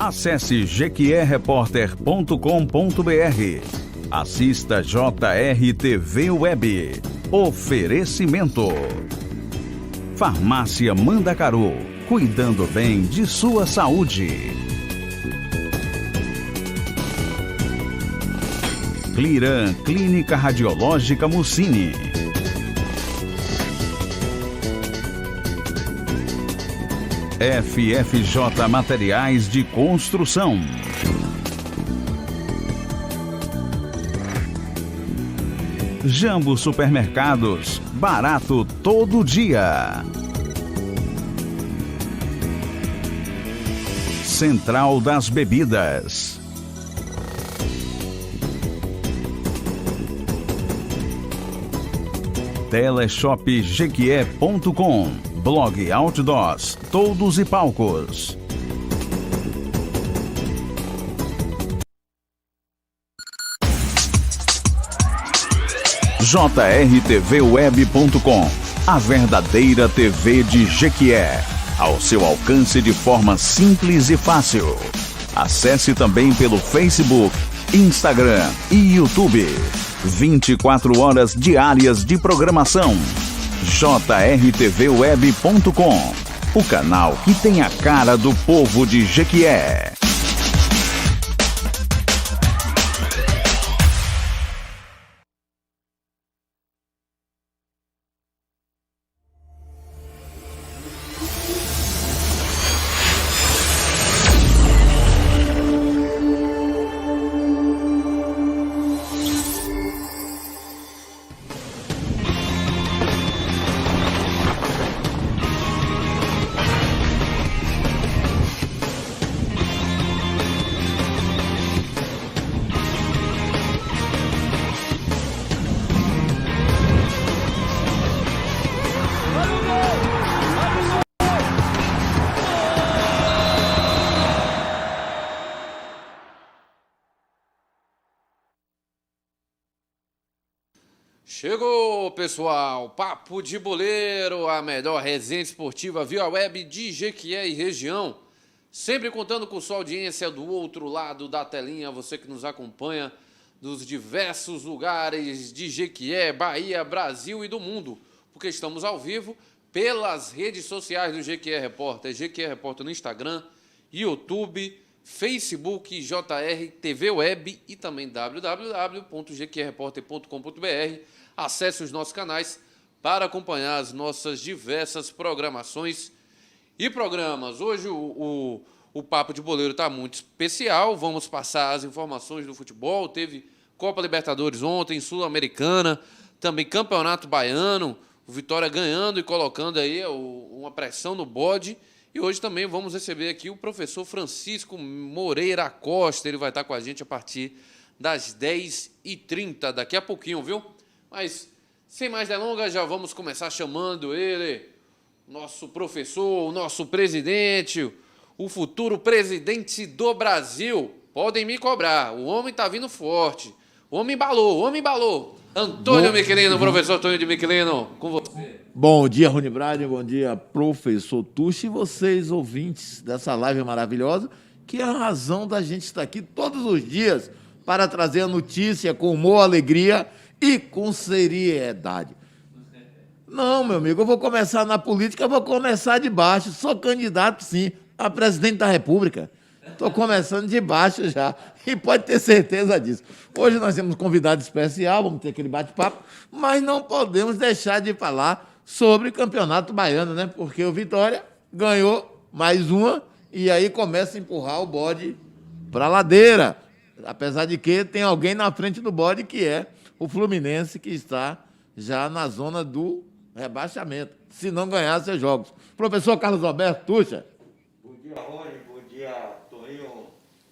Acesse jequierreporter.com.br. Assista JRTV Web. Oferecimento. Farmácia Mandacaru, cuidando bem de sua saúde. Cliran, Clínica Radiológica Mussini. FFJ Materiais de Construção. Jambo Supermercados, barato todo dia. Central das Bebidas. Teleshopjequié.com, blog Outdoors, todos e palcos. JRTVWeb.com, a verdadeira TV de Jequié, ao seu alcance de forma simples e fácil. Acesse também pelo Facebook, Instagram e YouTube. 24 horas diárias de programação. JRTVWeb.com, o canal que tem a cara do povo de Jequié. Chegou, pessoal, Papo de Boleiro, a melhor resenha esportiva via web de Jequié e região. Sempre contando com sua audiência do outro lado da telinha, você que nos acompanha dos diversos lugares de Jequié, Bahia, Brasil e do mundo, porque estamos ao vivo pelas redes sociais do Jequié Repórter, Jequié Repórter no Instagram, YouTube, Facebook, JRTV Web e também www.jequierreporter.com.br. Acesse os nossos canais para acompanhar as nossas diversas programações e programas. Hoje o Papo de Boleiro está muito especial. Vamos passar as informações do futebol. Teve Copa Libertadores ontem, Sul-Americana, também Campeonato Baiano. O Vitória ganhando e colocando aí uma pressão no bode. E hoje também vamos receber aqui o professor Francisco Moreira Costa. Ele vai estar com a gente a partir das 10h30, daqui a pouquinho, viu? Mas, sem mais delongas, já vamos começar chamando ele, nosso professor, o nosso presidente, o futuro presidente do Brasil. Podem me cobrar, o homem está vindo forte. O homem embalou. Antônio Miquelino, professor Antônio de Miquelino, com você. Bom dia, Rony Brade, bom dia, professor Tuxi, e vocês, ouvintes dessa live maravilhosa, que é a razão da gente estar aqui todos os dias para trazer a notícia com humor, alegria e com seriedade. Não, meu amigo, eu vou começar na política, eu vou começar de baixo. Sou candidato, sim, a presidente da República. Estou começando de baixo já, e pode ter certeza disso. Hoje nós temos um convidado especial, vamos ter aquele bate-papo, mas não podemos deixar de falar sobre o Campeonato Baiano, né? Porque o Vitória ganhou mais uma e aí começa a empurrar o bode para a ladeira. Apesar de que tem alguém na frente do bode, que é o Fluminense, que está já na zona do rebaixamento, se não ganhar seus jogos. Professor Carlos Alberto Tuxa. Bom dia, Rony. Bom dia, Toninho.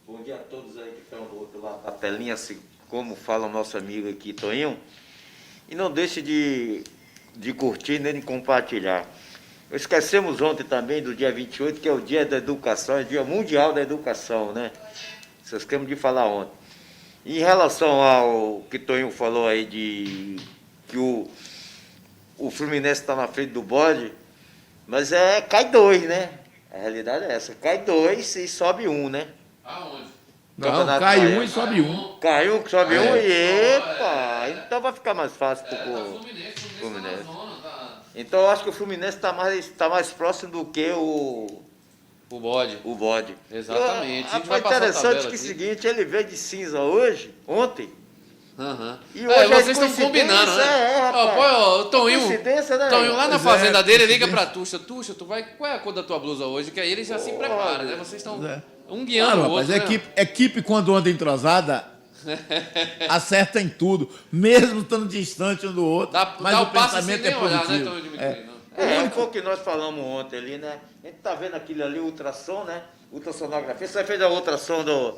Bom dia a todos aí que estão do outro lado da telinha, assim como fala o nosso amigo aqui, Toninho. E não deixe de curtir nem de compartilhar. Esquecemos ontem também do dia 28, que é o dia da educação, é o dia mundial da educação, né? Vocês esquecemos de falar ontem. Em relação ao que Toninho falou aí de que o Fluminense está na frente do bode, mas cai dois, né? A realidade é essa, cai dois e sobe um, né? Aonde? Não, Campeonato cai Baiano. um e sobe um. Caiu, sobe um e É. epa! Então vai ficar mais fácil pro Fluminense tá na Fluminense. zona, tá... Então eu acho que o Fluminense tá mais próximo do que O bode. o bode. Exatamente. A gente vai Rapaz, passar a interessante tabela que é o aqui. seguinte, ele veio de cinza ontem. Aham. E hoje é vocês estão coincidência, combinando, né? rapaz. Ó, o Toninho, Coincidência, né? Toninho lá na Pois é, fazenda dele liga coincidência. pra Tuxa. Tuxa, tu vai. Qual é a cor da tua blusa hoje? Que aí ele já se prepara, né? Vocês estão É. um guiando Claro, o outro. rapaz, né? equipe quando anda entrosada, acerta em tudo, mesmo estando distante um do outro. mas Dá o o passe sem pensamento nem é olhar, né, positivo. Toninho Dimitriano? Foi o que nós falamos ontem ali, né? A gente tá vendo aquilo ali, ultrassom, né? Ultrassonografia. Você fez a ultrassom do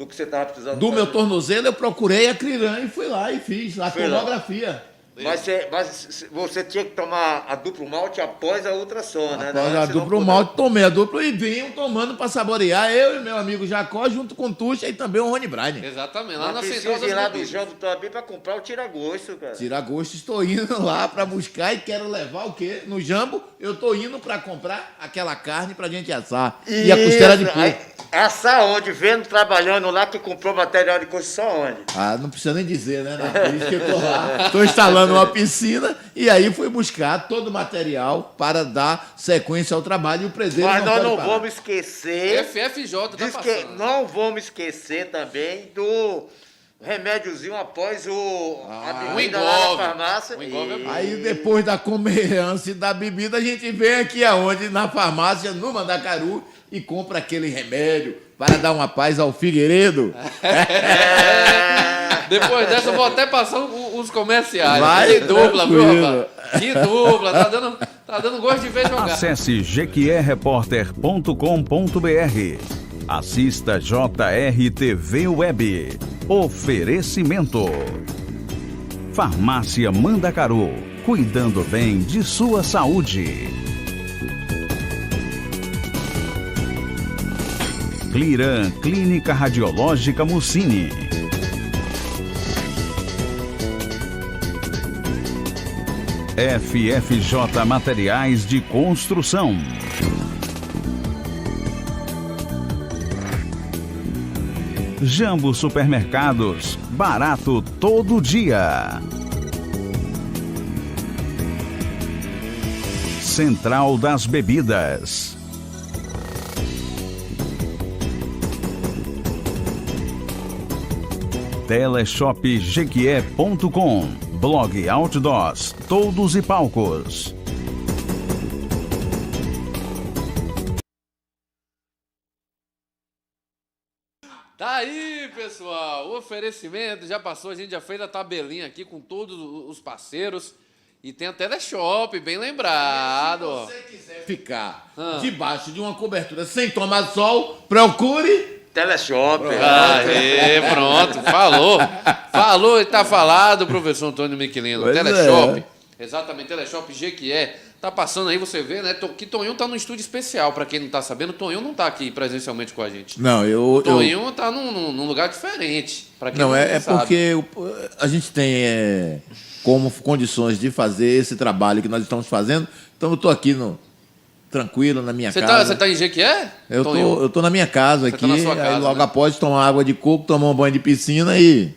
que você estava precisando Do meu fazer? tornozelo, eu procurei a Criran e fui lá e fiz a Foi lá. tomografia. Mas você tinha que tomar a duplo malte após a ultrassom, né? Após Não, a você não duplo podia- malte, tomei a dupla e venho tomando para saborear. Eu e meu amigo Jacó, junto com o Tuxa e também o Rony Bryan. Exatamente, lá Não na central precisa das ir lá do bebidas. João do Tobi para comprar o tira-gosto, cara. Tira gosto, estou indo lá para buscar e quero levar o quê? No Jambo, eu estou indo para comprar aquela carne para gente assar. E a costela de Isso, porco. aí, assar onde? Vendo, trabalhando lá, que comprou material de construção onde? Ah, não precisa nem dizer, né? Por isso que eu tô lá. Estou instalando uma piscina e aí fui buscar todo o material para dar sequência ao trabalho e o preseiro Mas nós pode não parar. vamos esquecer, FFJ tá diz que passando. não vamos esquecer também do remédiozinho após a bebida lá na Engolve. farmácia. O Engolve é bom. Aí depois da comerância e da bebida, a gente vem aqui aonde? Na farmácia, no Mandacaru, e compra aquele remédio para dar uma paz ao Figueiredo. Depois dessa, eu vou até passar os comerciais. Vai, Que dupla, viu, tranquilo. rapaz? Que dupla. Tá dando gosto de ver jogar. Acesse jequierreporter.com.br. Assista JRTV Web. Oferecimento. Farmácia Mandacaru. Cuidando bem de sua saúde. Cliran Clínica Radiológica Mussini. FFJ Materiais de Construção. Jambo Supermercados, barato todo dia. Central das Bebidas. teleshopjequié.com. Blog Outdoors, todos e palcos. Tá aí, pessoal. O oferecimento já passou. A gente já fez a tabelinha aqui com todos os parceiros. E tem a Teleshop, bem lembrado. ó. Se você quiser ficar debaixo de uma cobertura sem tomar sol, procure. Teleshop. Aê, pronto. Falou e tá falado, professor Antônio Miquelino. Pois Teleshop. Exatamente, Teleshop Jequié. Tá passando aí, você vê, né? Que Tonhão tá num estúdio especial. Pra quem não tá sabendo, Tonhão não tá aqui presencialmente com a gente. Não, eu Tonhão tá num lugar diferente. Pra quem não, não é sabe. porque a gente tem como condições de fazer esse trabalho que nós estamos fazendo. Então eu estou aqui tranquilo na minha casa. Você tá em Jequié? Tonhão? Eu tô na minha casa Você aqui, tá na sua aí casa, logo né? após tomar água de coco, tomar um banho de piscina e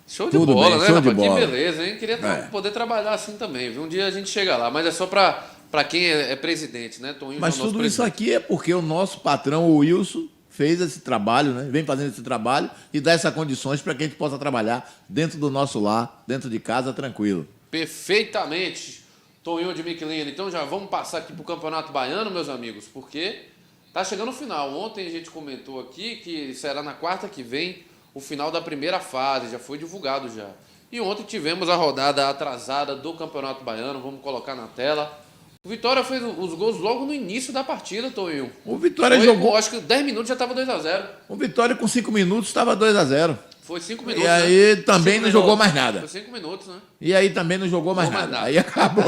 Show de Tudo bola, bem, né, show de rapaz? bola. Que beleza, hein? Queria poder trabalhar assim também, viu? Um dia a gente chega lá, mas é só pra quem é presidente, né? Tonhão mas é o nosso tudo isso presidente. aqui é porque o nosso patrão, o Wilson, fez esse trabalho, né? Vem fazendo esse trabalho e dá essas condições para que a gente possa trabalhar dentro do nosso lar, dentro de casa, tranquilo. Perfeitamente, Tonhão de Miquelino. Então já vamos passar aqui pro Campeonato Baiano, meus amigos, porque tá chegando o final. Ontem a gente comentou aqui que será na quarta que vem o final da primeira fase, já foi divulgado já. E ontem tivemos a rodada atrasada do Campeonato Baiano, vamos colocar na tela. O Vitória fez os gols logo no início da partida, Tonhão. O Vitória Foi, jogou. acho que 10 minutos já estava 2-0. O Vitória com 5 minutos estava 2-0. Foi 5 minutos, E aí né? também 5 não jogou minutos. mais nada. Foi 5 minutos, né? E aí também não jogou mais Jogou nada. mais Aí acabou.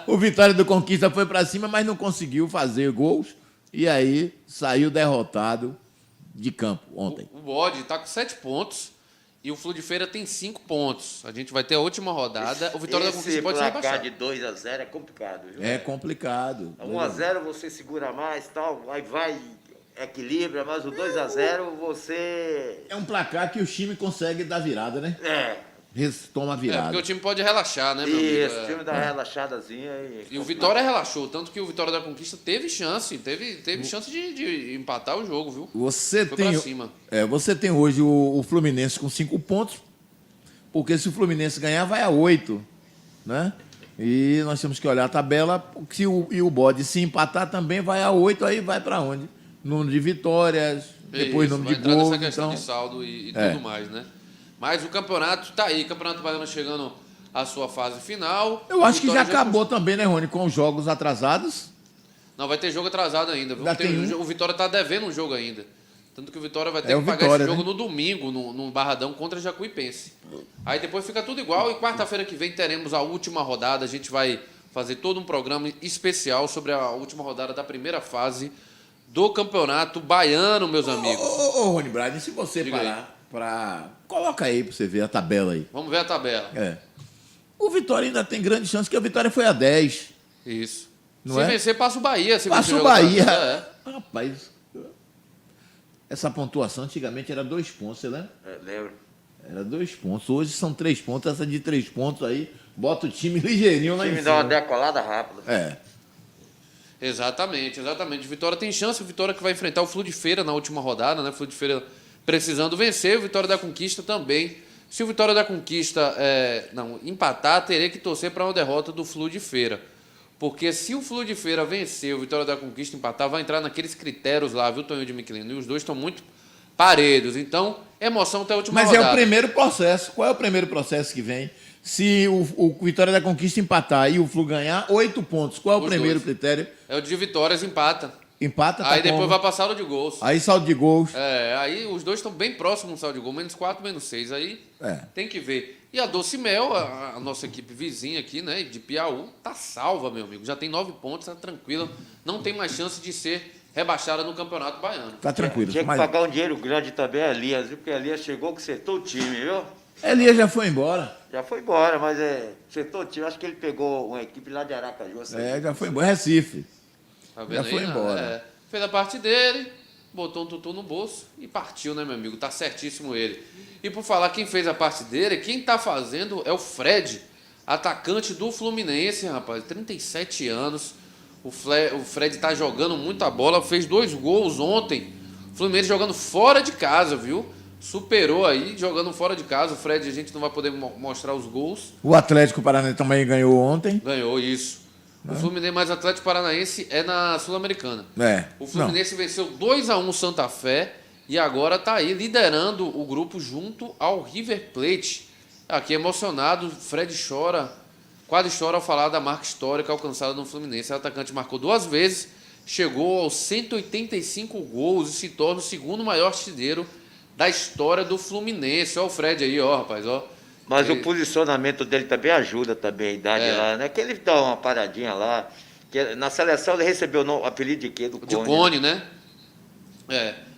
O Vitória do Conquista foi para cima, mas não conseguiu fazer gols. E aí saiu derrotado de campo ontem. O Bode está com 7 pontos e o Flu de Feira tem 5 pontos. A gente vai ter a última rodada. O Vitória da Conquista Esse pode ser placar rebaixado. de 2-0 é complicado, viu? É complicado. 1-0 você segura mais, tal, aí vai. equilibra, mas o 2-0 você... É um placar que o time consegue dar virada, né? Toma a Porque virada. o time pode relaxar, né, meu amigo? Isso, o time dá uma relaxadazinha. E o Vitória relaxou, tanto que o Vitória da Conquista teve chance de empatar o jogo, viu? Você Foi tem, pra cima. você tem hoje o Fluminense com 5 pontos, porque se o Fluminense ganhar, vai a 8, né? E nós temos que olhar a tabela, e o Bode se empatar também vai a 8, aí vai para onde? Número de vitórias, depois Isso, número vai de entrar gols. nessa questão Então, de saldo e tudo mais, né? Mas o campeonato tá aí, Campeonato Baiano chegando à sua fase final. eu acho que já Vitória acabou também, né, Rony, com os jogos atrasados. Não, vai ter jogo atrasado ainda, viu? Já tem O Vitória tá devendo um jogo ainda. Tanto que o Vitória vai ter o que pagar Vitória, esse jogo né? no domingo, no Barradão contra Jacuipense. Aí depois fica tudo igual e quarta-feira que vem teremos a última rodada. A gente vai fazer todo um programa especial sobre a última rodada da primeira fase do Campeonato Baiano, meus amigos. Ô, Rony Brad, se você Diga parar para... Coloca aí para você ver a tabela aí. Vamos ver a tabela. O Vitória ainda tem grande chance, que a Vitória foi a 10. Isso. Não se é? vencer, passa o Bahia. Se Passa vencer o Bahia. atrasado, Rapaz, essa pontuação antigamente era 2 pontos, você lembra? Lembro. Era 2 pontos. Hoje são 3 pontos. Essa de 3 pontos aí, bota o time ligeirinho lá O em time cima. dá uma decolada rápida. Exatamente. Vitória tem chance. O Vitória que vai enfrentar o Flu de Feira na última rodada, né? Flu de Feira precisando vencer. O Vitória da Conquista também. Se o Vitória da Conquista empatar, teria que torcer para uma derrota do Flu de Feira. Porque se o Flu de Feira vencer, o Vitória da Conquista empatar, vai entrar naqueles critérios lá, viu, Tonho de Michelino? E os dois estão muito parelhos. Então, emoção até a última Mas rodada. é o primeiro processo. Qual é o primeiro processo que vem? Se o Vitória da Conquista empatar e o Flu ganhar, 8 pontos. Qual é o Os primeiro dois. critério? É o de vitórias, empata. Empata, tá Aí depois como? vai passar o de gols. Aí saldo de gols. Aí os dois estão bem próximos no saldo de gol, -4, -6. Aí É. tem que ver. E a Doce Mel, a nossa equipe vizinha aqui, né, de Piauí, tá salva, meu amigo. Já tem 9 pontos, tá tranquila. Não tem mais chance de ser rebaixada no Campeonato Baiano. Tá tranquilo. Tinha que Mas pagar um dinheiro grande também a Elias, viu? Porque a Elias chegou que setou o time, viu? Elias já foi embora. Já foi embora, mas setou o time. Acho que ele pegou uma equipe lá de Aracaju. Já foi embora. Recife. Tá vendo Já aí, foi né? embora. Fez a parte dele, botou um tutu no bolso e partiu, né, meu amigo? Tá certíssimo ele. E por falar quem fez a parte dele, quem tá fazendo é o Fred, atacante do Fluminense, rapaz. 37 anos. O Fred tá jogando muita bola, fez 2 gols ontem. O Fluminense jogando fora de casa, viu? Superou aí, jogando fora de casa. O Fred, a gente não vai poder mostrar os gols. O Atlético Paranaense também ganhou ontem. Ganhou isso. O Fluminense mais Atlético Paranaense é na Sul-Americana. O Fluminense venceu 2-1 Santa Fé e agora está aí liderando o grupo junto ao River Plate. Aqui emocionado, Fred chora, quase chora ao falar da marca histórica alcançada no Fluminense. O atacante marcou 2 vezes, chegou aos 185 gols e se torna o segundo maior artilheiro da história do Fluminense. Olha o Fred aí, ó, rapaz, ó. Mas o posicionamento dele também ajuda também, a idade lá, né? Que ele dá uma paradinha lá. Que na seleção ele recebeu o apelido de quê? Do De Cone. Cone, né?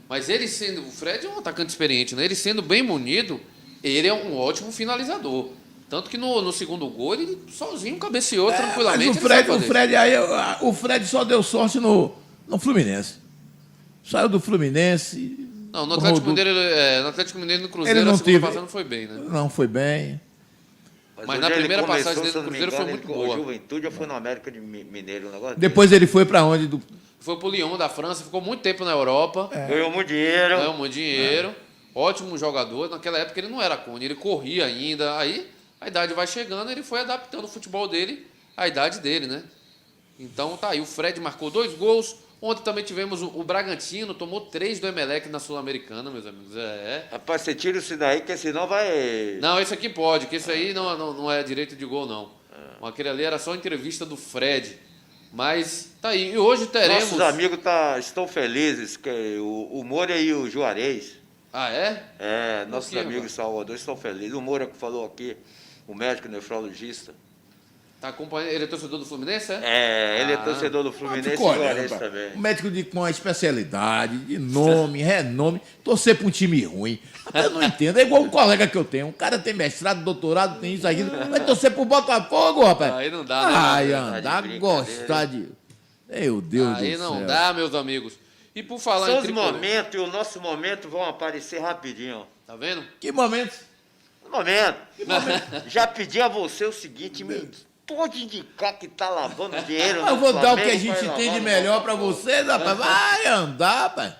Mas ele sendo... O Fred é um atacante experiente, né? Ele sendo bem munido, ele é um ótimo finalizador. Tanto que no segundo gol, ele sozinho cabeceou tranquilamente. Mas o Fred só deu sorte no Fluminense. Saiu do Fluminense. Não, no Atlético Mineiro, no Atlético Mineiro e no Cruzeiro, Ele não a segunda teve- passada não foi bem, né? Não foi bem. Mas hoje na ele primeira começou, passagem dele se eu no não me Cruzeiro foi engano, muito ele com boa. Juventude ou foi no América de Mineiro, um negócio Depois ele foi pra onde? Foi pro Lyon da França, ficou muito tempo na Europa, desse. Ganhou muito dinheiro. ganhou muito dinheiro, ótimo jogador. Naquela época ele não era Cone, ele corria ainda. Aí a idade vai chegando, ele foi adaptando o futebol dele à idade dele, né? Então tá aí, o Fred marcou 2 gols. Ontem também tivemos o Bragantino, tomou 3 do Emelec na Sul-Americana, meus amigos. Rapaz, você tira isso daí, que senão vai... Não, esse aqui pode, que esse aí não é direito de gol, não. Aquele ali era só entrevista do Fred. Mas tá aí. E hoje teremos... Nossos amigos estão felizes, que o Moura e o Juarez, Ah, é? nossos quê, amigos rapaz? de Salvador estão felizes. O Moura que falou aqui, o médico nefrologista, Tá acompanhando. Ele é torcedor do Fluminense, é? ele é Ah. torcedor do Fluminense e Ficou o Juarez olhando, também. um médico com uma especialidade, de nome, renome, torcer pra um time ruim. Rapaz, eu não entendo. É igual um colega que eu tenho. Um cara tem mestrado, doutorado, tem isso, aquilo. Vai torcer pro Botafogo, rapaz. Aí não dá, né? Ai, Tá de andar, brincadeira. gostar de... Meu Deus do céu. Aí não dá, meus amigos. E por falar São em os tricolor... momentos, e o nosso momento vão aparecer rapidinho. Tá vendo? Que momento? Momento. Já pedi a você o seguinte, me pode indicar que tá lavando dinheiro Eu no vou dar o que a Flamengo, gente vai tem de lavar no melhor pra Botafogo. vocês, rapaz. Vai andar, rapaz.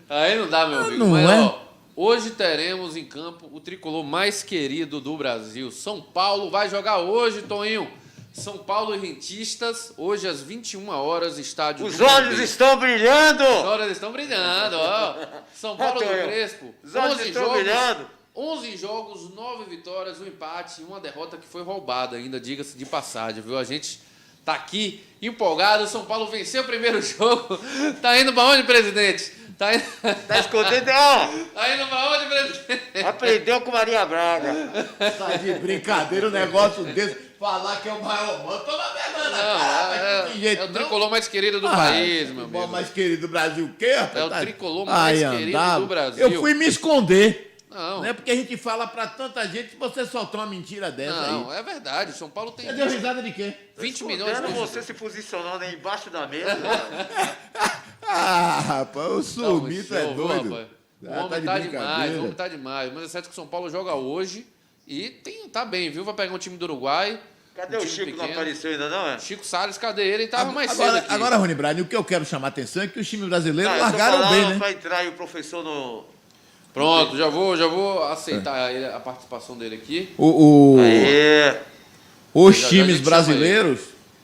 Aí não dá, meu amigo. não Mas, é? ó, hoje teremos em campo o tricolor mais querido do Brasil. São Paulo vai jogar hoje, Toninho. São Paulo e Rentistas, hoje às 21 horas, estádio Os do olhos Morumbi. estão brilhando! Os olhos estão brilhando, ó. São Paulo do Antônio, Crespo. os olhos estão brilhando. 11 jogos, 9 vitórias, um empate e uma derrota que foi roubada ainda, diga-se de passagem, viu? A gente tá aqui empolgado, o São Paulo venceu o primeiro jogo. Tá indo pra onde, presidente? Tá indo, Tá escondendo, ó! tá indo pra onde, presidente? Aprendeu com Maria Braga. Tá de brincadeira um negócio desse. Falar que é o maior mano. Toma vergonha na cara, mas não tem jeito, É o não. tricolor mais querido do país, meu futebol amigo. mais querido do Brasil, o quê, rapaz? É o tricolor mais querido do Brasil. Eu fui me esconder. Não. Não é porque a gente fala pra tanta gente que você soltou uma mentira dessa Não, aí. é verdade. São Paulo tem Você deu risada de quê? 20 milhões Vendo de você se posicionando aí embaixo da mesa. Ah, rapaz, o sumi, tu é show, viu, doido. rapaz? O Ah, homem de tá demais, brincadeira. o homem tá demais. Mas é certo que o São Paulo joga hoje e tá bem, viu? Vai pegar um time do Uruguai. Cadê um o time Chico? Não pequeno. apareceu ainda, não, é? Chico Salles, cadê ele? Ele tava mais cedo Agora, aqui. agora, Rony Brani, o que eu quero chamar a atenção é que os times brasileiros Não, eu tô largaram falando bem, né? pra entrar aí o professor no... Pronto, já vou aceitar a participação dele aqui. Aê! Os Já já a times gente chama brasileiros,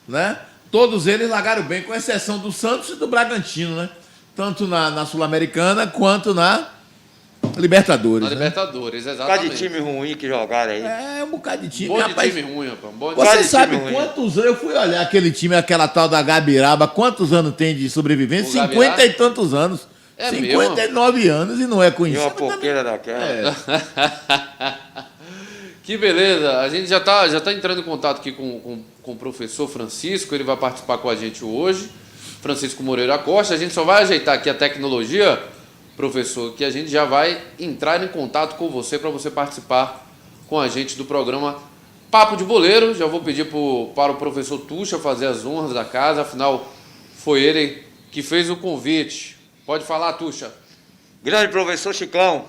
né? Todos eles largaram bem, com exceção do Santos e do Bragantino, né? Tanto na Sul-Americana quanto na Libertadores. Na né? Libertadores, Por exatamente. causa de time ruim que jogaram aí. É um bocado de time. Um monte de rapaz. time ruim, rapaz. Um monte de Você Quase sabe time ruim. quantos anos? Eu fui olhar aquele time, aquela tal da Gabiraba, quantos anos tem de sobrevivência? O 50 Gabirá? e tantos anos. É 59 anos e não é E conhecido. uma mas também- porqueira daquela. Que beleza. A gente já tá entrando em contato aqui com o professor Francisco. Ele vai participar com a gente hoje. Francisco Moreira Costa. A gente só vai ajeitar aqui a tecnologia, professor, que a gente já vai entrar em contato com você para você participar com a gente do programa Papo de Boleiro. Já vou pedir para o professor Tuxa fazer as honras da casa. Afinal, foi ele que fez o convite. Pode falar, Tuxa. Grande professor Chicão,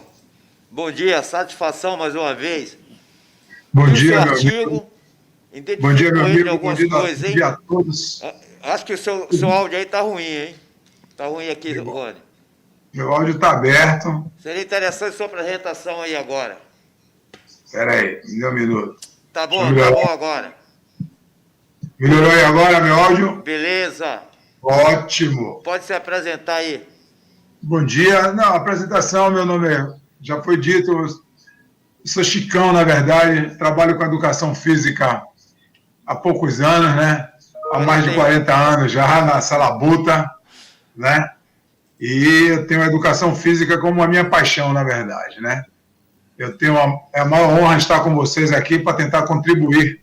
bom dia, satisfação mais uma vez. Bom E o dia, seu meu amigo. artigo, Bom dia, meu identificou ele amigo. Bom algumas dia, coisas, bom hein? dia a todos. Acho que o seu áudio aí tá ruim, hein? Tá ruim aqui, Rony. Meu áudio está aberto. Seria interessante sua apresentação aí agora. Espera aí, me dê um minuto. Tá bom, Deixa eu tá melhorar. bom agora. Melhorou aí agora, meu áudio? Beleza. Ótimo. Pode se apresentar aí. Bom dia. Não, apresentação, meu nome já foi dito. Eu sou Chicão, na verdade. Trabalho com educação física há poucos anos, né? Há mais de 40 anos já, na Salabuta, né? E eu tenho a educação física como a minha paixão, na verdade, né? Eu tenho a maior honra de estar com vocês aqui para tentar contribuir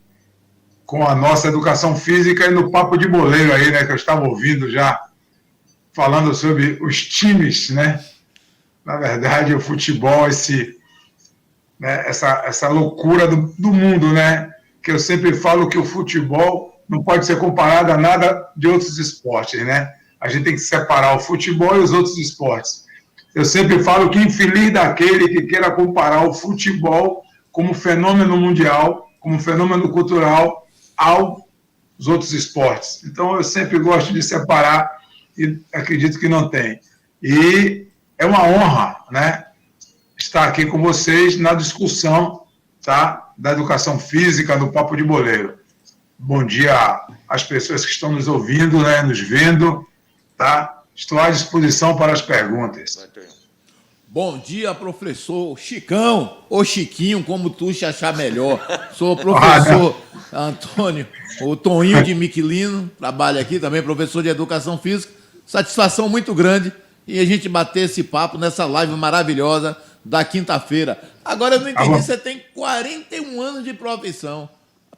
com a nossa educação física e no Papo de Boleiro aí, né? Que eu estava ouvindo já, falando sobre os times, né? Na verdade, o futebol, né? essa loucura do mundo, né? Que eu sempre falo que o futebol não pode ser comparado a nada de outros esportes, né? A gente tem que separar o futebol e os outros esportes. Eu sempre falo que infeliz daquele que queira comparar o futebol como fenômeno mundial, como fenômeno cultural, aos outros esportes. Então, eu sempre gosto de separar e acredito que não tem. E é uma honra, né, estar aqui com vocês na discussão, tá, da educação física, do Papo de Boleiro. Bom dia às pessoas que estão nos ouvindo, né, nos vendo, tá? Estou à disposição para as perguntas. Bom dia, professor Chicão, ou Chiquinho, como tu te achar melhor. Sou o professor Antônio, o Toninho de Miquelino, trabalho aqui também, professor de Educação Física. Satisfação muito grande e a gente bater esse papo nessa live maravilhosa da quinta-feira. Agora, eu não entendi, você tem 41 anos de profissão.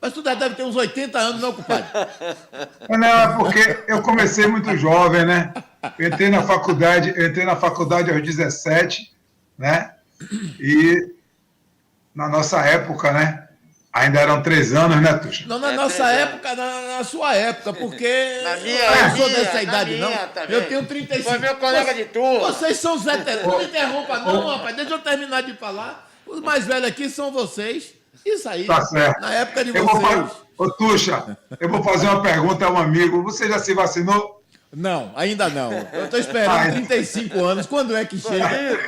Mas tu deve ter uns 80 anos, não, compadre? Não, porque eu comecei muito jovem, né? Eu entrei na faculdade aos 17, né? E na nossa época, né? Ainda eram 3 anos, né, Tuxa? Não, na nossa época, na sua época, porque Na minha, eu não sou na dessa minha, idade, na não. minha também. Eu tenho 35. Foi meu colega de turma. Vocês são os veteranos. Não me interrompa, não, rapaz. Deixa eu terminar de falar. Os mais velhos aqui são vocês. Isso aí. Tá certo. Na época de Eu vou vocês. Ô, Tuxa, eu vou fazer uma pergunta a um amigo. Você já se vacinou? Não, ainda não. Eu estou esperando 35 anos. Quando é que chega?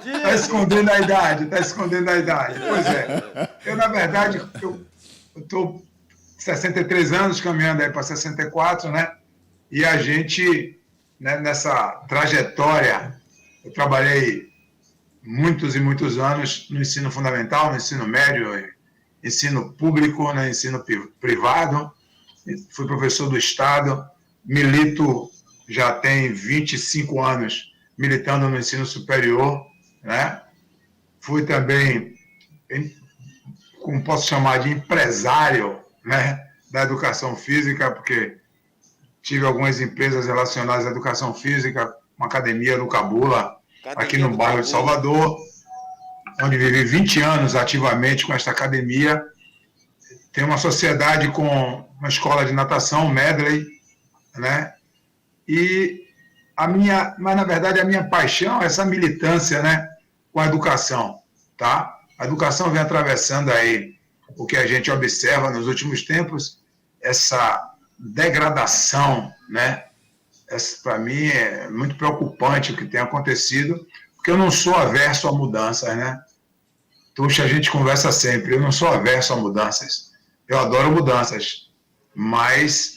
Está escondendo a idade, está escondendo a idade. Pois é. Eu, na verdade, eu estou 63 anos, caminhando aí para 64, né? E a gente, né, nessa trajetória, eu trabalhei muitos e muitos anos no ensino fundamental, no ensino médio, ensino público, né, ensino privado. Fui professor do Estado, milito já tem 25 anos militando no ensino superior, né? Fui também, como posso chamar, de empresário, né, da educação física, porque tive algumas empresas relacionadas à educação física, uma academia do Cabula, aqui no bairro de Salvador, onde vivi 20 anos ativamente com esta academia. Tem uma sociedade com uma escola de natação, Medley, né? Mas na verdade a minha paixão é essa militância, né, com a educação, tá? A educação vem atravessando aí o que a gente observa nos últimos tempos, essa degradação, né? Para mim é muito preocupante o que tem acontecido, porque eu não sou averso a mudanças, né? Tuxa, a gente conversa sempre, eu não sou averso a mudanças. Eu adoro mudanças, mas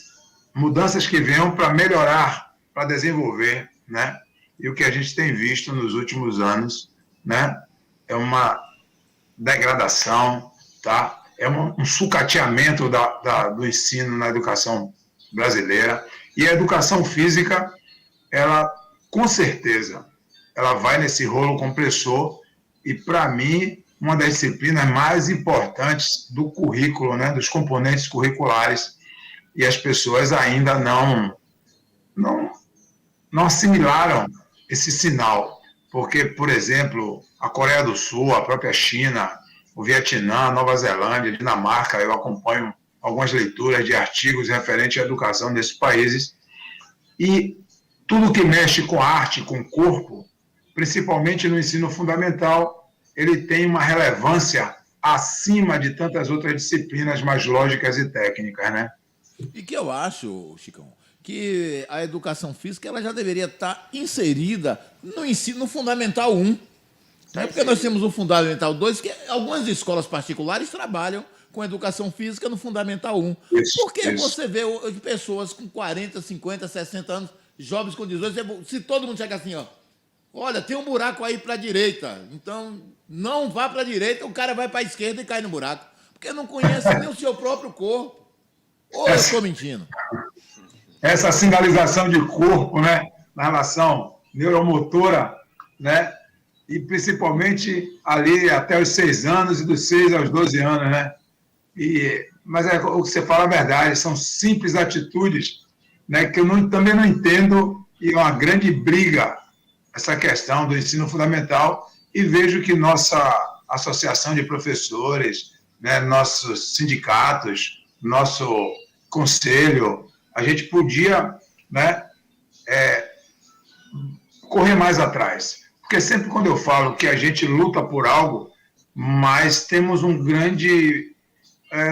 mudanças que venham para melhorar, para desenvolver, né? E o que a gente tem visto nos últimos anos, né, é uma degradação, tá? É um sucateamento do ensino na educação brasileira. E a educação física, ela, com certeza, ela vai nesse rolo compressor e, para mim, uma das disciplinas mais importantes do currículo, né, dos componentes curriculares, e as pessoas ainda não assimilaram esse sinal, porque, por exemplo, a Coreia do Sul, a própria China, o Vietnã, a Nova Zelândia, a Dinamarca, eu acompanho algumas leituras de artigos referentes à educação desses países, e tudo que mexe com arte, com corpo, principalmente no ensino fundamental, ele tem uma relevância acima de tantas outras disciplinas mais lógicas e técnicas, né? E que eu acho, Chicão, que a educação física ela já deveria estar inserida no ensino no Fundamental 1. É porque nós temos o Fundamental 2, que algumas escolas particulares trabalham com educação física no Fundamental 1. Porque você vê hoje pessoas com 40, 50, 60 anos, jovens com 18, se todo mundo chega assim, ó, olha, tem um buraco aí para a direita, então não vá para a direita, o cara vai para a esquerda e cai no buraco, porque não conhece nem o seu próprio corpo. Ou eu estou mentindo? Essa sinalização de corpo, né, na relação neuromotora, né, e principalmente ali até os 6 anos e dos 6 aos 12 anos, né? Mas o que você fala é verdade, são simples atitudes, né, que eu também não entendo, e é uma grande briga essa questão do ensino fundamental, e vejo que nossa associação de professores, né, nossos sindicatos, nosso conselho, a gente podia, né, correr mais atrás. Porque sempre quando eu falo que a gente luta por algo, mas temos um grande,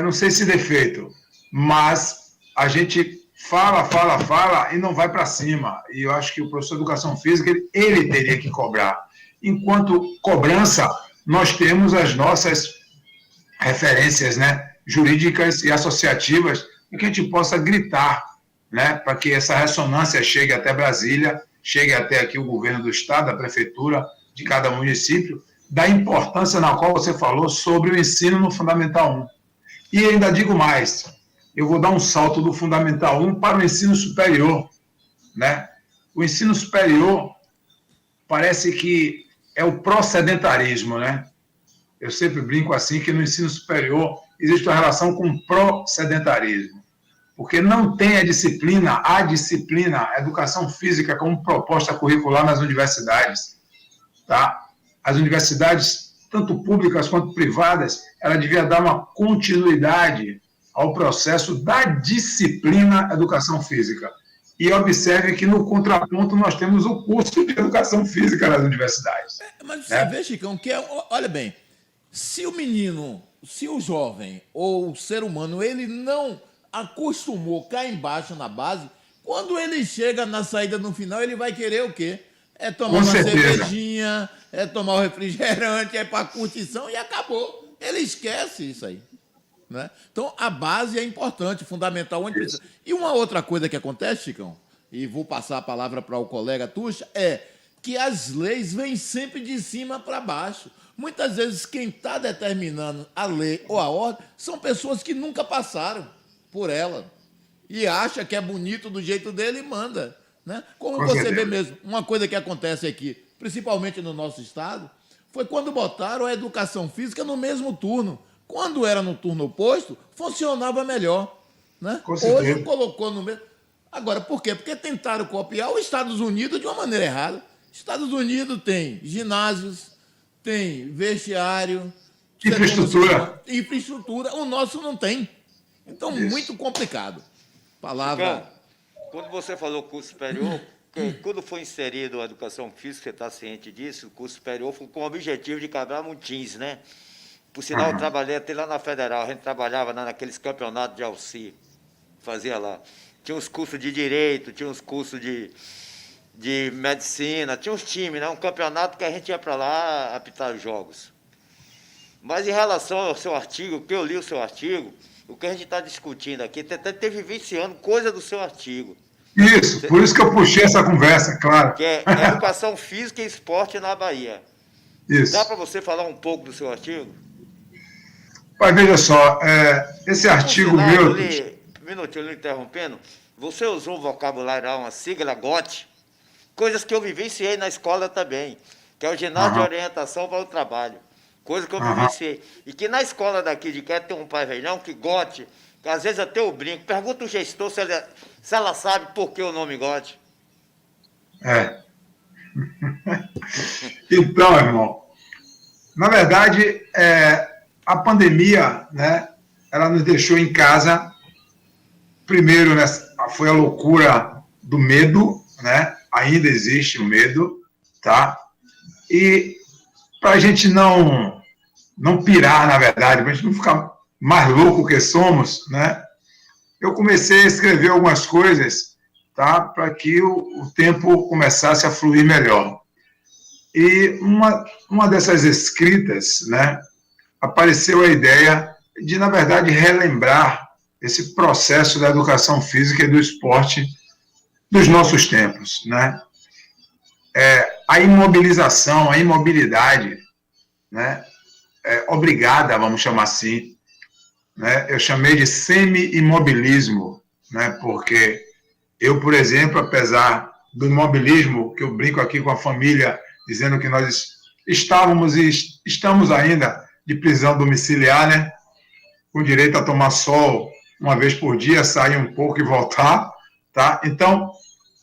não sei se defeito, mas a gente fala e não vai para cima. E eu acho que o professor de educação física, ele teria que cobrar. Enquanto cobrança, nós temos as nossas referências, né, jurídicas e associativas, para que a gente possa gritar, né, para que essa ressonância chegue até Brasília, chegue até aqui o governo do estado, a prefeitura de cada município, da importância na qual você falou sobre o ensino no Fundamental 1. E ainda digo mais, eu vou dar um salto do Fundamental 1 para o ensino superior, né? O ensino superior parece que é o pró-sedentarismo, né? Eu sempre brinco assim, que no ensino superior existe uma relação com o pró-sedentarismo, porque não tem a disciplina, a educação física como proposta curricular nas universidades, tá? As universidades tanto públicas quanto privadas, ela devia dar uma continuidade ao processo da disciplina educação física. E observe que, no contraponto, nós temos o curso de educação física nas universidades. Mas você vê, Chicão, que olha bem, se o menino, se o jovem ou o ser humano, ele não acostumou cá embaixo na base, quando ele chega na saída no final, ele vai querer o quê? É tomar uma cervejinha, é tomar o refrigerante, é para curtição e acabou. Ele esquece isso aí. Né? Então, a base é importante, fundamental. Onde precisa. E uma outra coisa que acontece, Chicão, e vou passar a palavra para o colega Tuxa, é que as leis vêm sempre de cima para baixo. Muitas vezes, quem está determinando a lei ou a ordem são pessoas que nunca passaram por ela e acha que é bonito do jeito dele e manda. Né? Como você vê mesmo, uma coisa que acontece aqui, principalmente no nosso estado, foi quando botaram a educação física no mesmo turno. Quando era no turno oposto, funcionava melhor. Né? Hoje colocou no mesmo. Agora, por quê? Porque tentaram copiar os Estados Unidos de uma maneira errada. Estados Unidos tem ginásios, tem vestiário, infraestrutura. O nosso não tem. Então, muito complicado. Palavra. Quando você falou curso superior, quando foi inserido a educação física, você está ciente disso, o curso superior foi com o objetivo de quebrar Montins, né? Por sinal, eu trabalhei até lá na Federal, a gente trabalhava naqueles campeonatos de Alci, fazia lá. Tinha uns cursos de Direito, tinha uns cursos de Medicina, tinha uns times, né? Um campeonato que a gente ia para lá apitar jogos. Mas em relação ao seu artigo, que eu li o seu artigo, o que a gente está discutindo aqui, até teve vivenciando coisa do seu artigo. Isso, por isso que eu puxei essa conversa, claro. Que é Educação Física e Esporte na Bahia. Isso. Dá para você falar um pouco do seu artigo? Mas veja só, esse artigo meu... Um minutinho, lhe interrompendo. Você usou um vocabulário, uma sigla GOT, coisas que eu vivenciei na escola também, que é o Ginásio de Orientação para o Trabalho. Coisa que eu vivenciei. E que na escola daqui de Quer tem um pai velhão que GOT, que às vezes até eu brinco, pergunta o gestor se ela sabe por que o nome GOT. Então, irmão, na verdade, a pandemia, né, ela nos deixou em casa. Primeiro, né, foi a loucura do medo, né? Ainda existe o medo, tá? E para a gente não pirar, na verdade, para a gente não ficar mais louco que somos, né? Eu comecei a escrever algumas coisas, tá? Para que o tempo começasse a fluir melhor. E uma dessas escritas, né? Apareceu a ideia de, na verdade, relembrar esse processo da educação física e do esporte dos nossos tempos, né? A imobilização, a imobilidade, né? Obrigada, vamos chamar assim, né? Eu chamei de semi-imobilismo, né? Porque eu, por exemplo, apesar do imobilismo, que eu brinco aqui com a família, dizendo que nós estávamos e estamos ainda de prisão domiciliar, né? Com direito a tomar sol uma vez por dia, sair um pouco e voltar, tá? Então,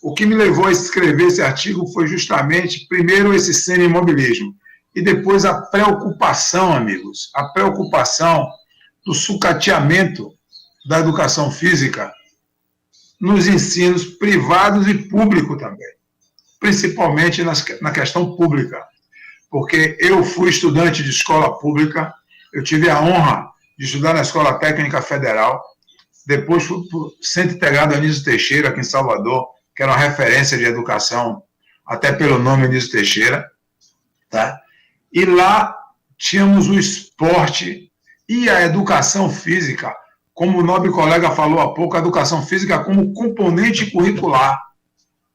o que me levou a escrever esse artigo foi justamente, primeiro, esse semi-imobilismo, e depois a preocupação, amigos, a preocupação do sucateamento da educação física nos ensinos privados e público também, principalmente na questão pública, porque eu fui estudante de escola pública, eu tive a honra de estudar na Escola Técnica Federal, depois fui para o Centro Integrado Anísio Teixeira, aqui em Salvador, que era uma referência de educação, até pelo nome Anísio Teixeira, tá? E lá tínhamos o esporte e a educação física, como o nobre colega falou há pouco, a educação física como componente curricular,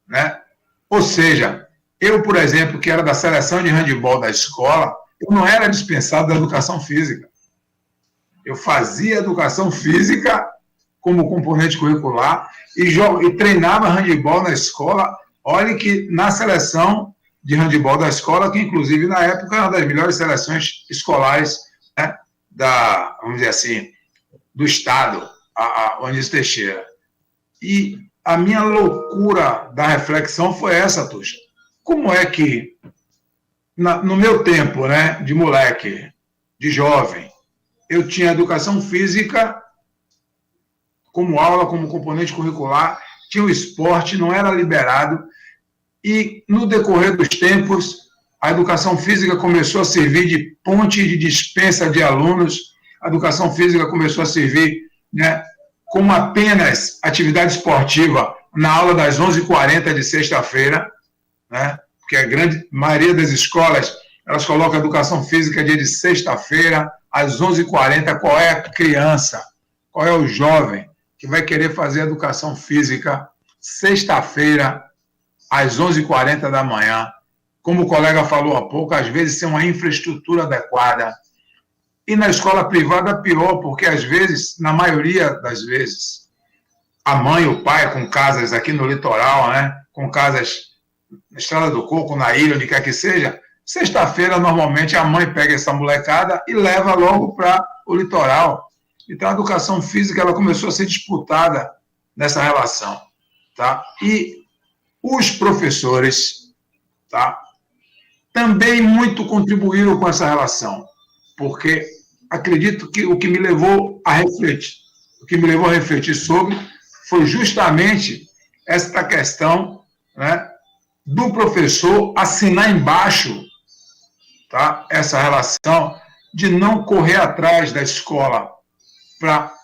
né? Ou seja, eu, por exemplo, que era da seleção de handebol da escola, eu não era dispensado da educação física. Eu fazia educação física como componente curricular e treinava handebol na escola. Olha que na seleção de handebol da escola, que inclusive na época era uma das melhores seleções escolares, né, vamos dizer assim, do estado, a Anísio Teixeira. E a minha loucura da reflexão foi essa, Tuxa. Como é que no meu tempo, né, de moleque, de jovem, eu tinha educação física como aula, como componente curricular, tinha o esporte, não era liberado, e no decorrer dos tempos, a educação física começou a servir de ponte de dispensa de alunos, a educação física começou a servir, né, como apenas atividade esportiva na aula das 11h40 de sexta-feira, né, porque a grande maioria das escolas, elas colocam a educação física dia de sexta-feira, às 11h40, qual é a criança, qual é o jovem que vai querer fazer educação física sexta-feira, às 11h40 da manhã, como o colega falou há pouco, às vezes sem uma infraestrutura adequada. E na escola privada, pior, porque às vezes, na maioria das vezes, a mãe e o pai com casas aqui no litoral, né, com casas na Estrada do Coco, na ilha, onde quer que seja, sexta-feira, normalmente, a mãe pega essa molecada e leva logo para o litoral. Então, a educação física ela começou a ser disputada nessa relação. Tá? E os professores, tá, também muito contribuíram com essa relação, porque acredito que o que me levou a refletir sobre foi justamente esta questão, né, do professor assinar embaixo, tá, essa relação de não correr atrás da escola para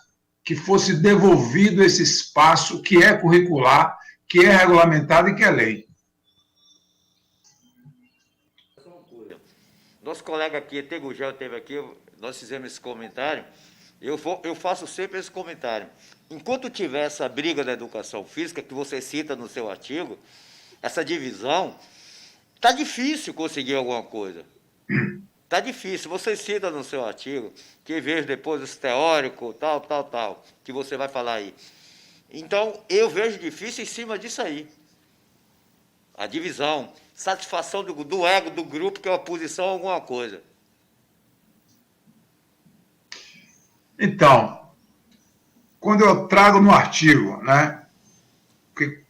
que fosse devolvido esse espaço que é curricular, que é regulamentado e que é lei. Nosso colega aqui, Tegugel, esteve aqui, nós fizemos esse comentário, eu faço sempre esse comentário. Enquanto tiver essa briga da educação física, que você cita no seu artigo, essa divisão, está difícil conseguir alguma coisa. Está difícil. Você cita no seu artigo, que vejo depois esse teórico, tal, que você vai falar aí. Então, eu vejo difícil em cima disso aí. A divisão, satisfação do ego do grupo, que é oposição a alguma coisa. Então, quando eu trago no artigo, né, que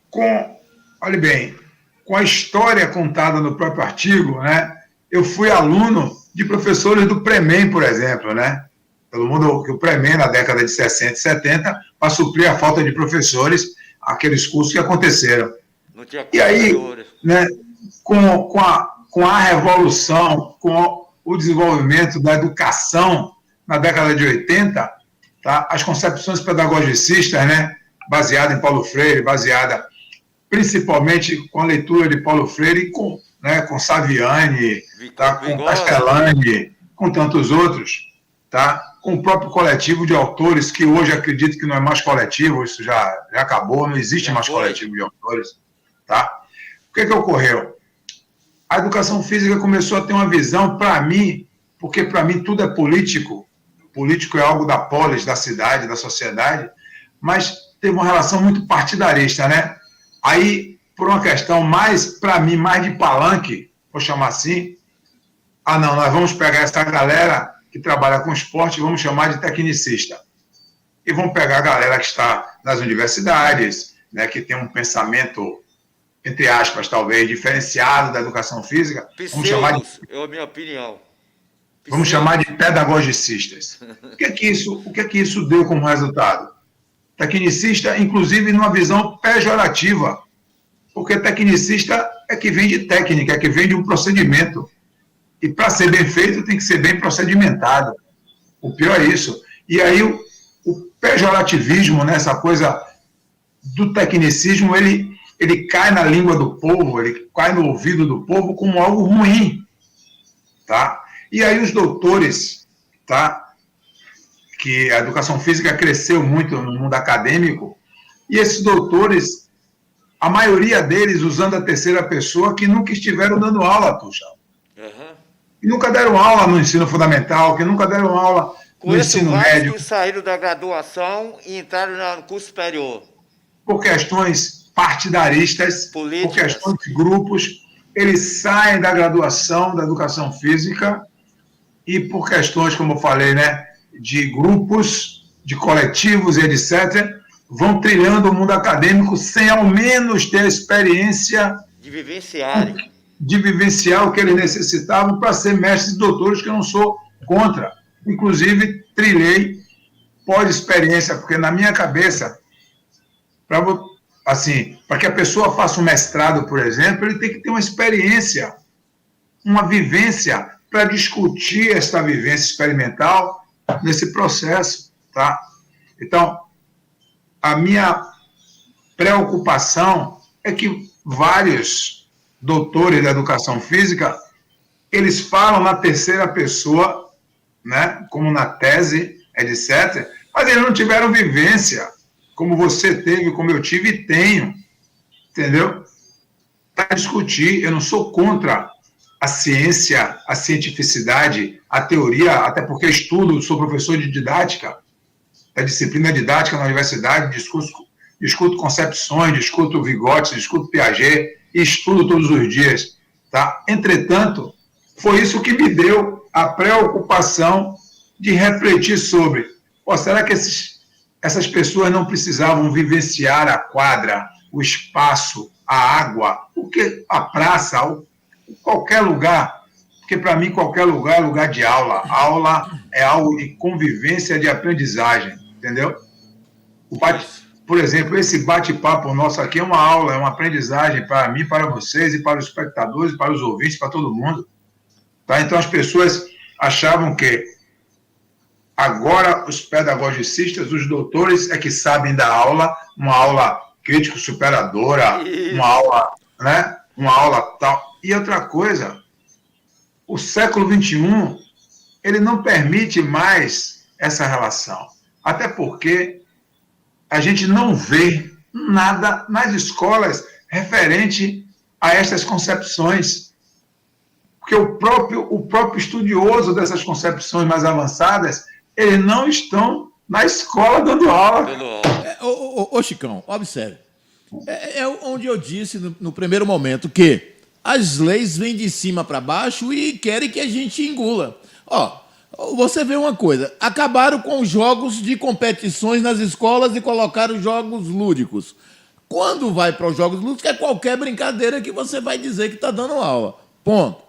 olhe bem, com a história contada no próprio artigo, né, eu fui aluno de professores do Premem, por exemplo, né? Todo mundo que o Premem, na década de 60 e 70, para suprir a falta de professores, aqueles cursos que aconteceram. Não tinha e aí, né, com a revolução, com o desenvolvimento da educação na década de 80, tá, as concepções pedagogicistas, né, baseadas em Paulo Freire, baseada principalmente com a leitura de Paulo Freire e com Saviani, tá, com Castellani, com tantos outros, tá, com o próprio coletivo de autores, que hoje acredito que não é mais coletivo, isso já acabou, não existe mais coletivo de autores. Tá? O que ocorreu? A educação física começou a ter uma visão, para mim, porque para mim tudo é político, político é algo da polis, da cidade, da sociedade, mas teve uma relação muito partidarista, né? Aí, por uma questão mais, para mim, mais de palanque, vou chamar assim, não, nós vamos pegar essa galera que trabalha com esporte e vamos chamar de tecnicista. E vamos pegar a galera que está nas universidades, né, que tem um pensamento, entre aspas, talvez, diferenciado da educação física. Vamos chamar de, é a minha opinião. Vamos chamar de pedagogicistas. O que é que isso deu como resultado? Tecnicista, inclusive, numa visão pejorativa, porque tecnicista é que vem de técnica, é que vem de um procedimento. E para ser bem feito, tem que ser bem procedimentado. O pior é isso. E aí, o pejorativismo, né, essa coisa do tecnicismo, ele cai na língua do povo, ele cai no ouvido do povo como algo ruim. Tá? E aí, os doutores, tá, que a educação física cresceu muito no mundo acadêmico, e esses doutores, a maioria deles usando a terceira pessoa, que nunca estiveram dando aula, puxa. Que nunca deram aula no ensino fundamental, que nunca deram aula no ensino médio. Que saíram da graduação e entraram no curso superior. Por questões partidaristas, políticas, por questões de grupos, eles saem da graduação da educação física e por questões, como eu falei, né, de grupos, de coletivos e etc., vão trilhando o mundo acadêmico sem ao menos ter a experiência de vivenciarem. de vivenciar o que eles necessitavam para ser mestres e doutores, que eu não sou contra. Inclusive, trilhei pós-experiência, porque na minha cabeça, para que a pessoa faça um mestrado, por exemplo, ele tem que ter uma experiência, uma vivência, para discutir esta vivência experimental nesse processo, tá? Então, a minha preocupação é que vários doutores da educação física, eles falam na terceira pessoa, né, como na tese, etc., mas eles não tiveram vivência, como você teve, como eu tive e tenho, entendeu? Para discutir, eu não sou contra a ciência, a cientificidade, a teoria, até porque estudo, sou professor de didática, da disciplina didática na universidade, discuto concepções, discuto Vygotsky, discuto Piaget, e estudo todos os dias, tá? Entretanto, foi isso que me deu a preocupação de refletir sobre, será que essas pessoas não precisavam vivenciar a quadra, o espaço, a água, a praça, qualquer lugar? Porque, para mim, qualquer lugar é lugar de aula. Aula é algo de convivência, de aprendizagem, entendeu? Por exemplo, esse bate-papo nosso aqui é uma aula, é uma aprendizagem para mim, para vocês, e para os espectadores, para os ouvintes, para todo mundo. Tá? Então, as pessoas achavam que agora os pedagogicistas, os doutores, é que sabem da aula, uma aula crítico-superadora, uma aula, né? Uma aula tal. E outra coisa, o século XXI, ele não permite mais essa relação. Até porque a gente não vê nada nas escolas referente a estas concepções. Porque o próprio estudioso dessas concepções mais avançadas, eles não estão na escola dando aula. Ô Chicão, observe. É onde eu disse no primeiro momento que as leis vêm de cima para baixo e querem que a gente engula. Você vê uma coisa, acabaram com os jogos de competições nas escolas e colocaram jogos lúdicos. Quando vai para os jogos lúdicos, é qualquer brincadeira que você vai dizer que está dando aula. Ponto.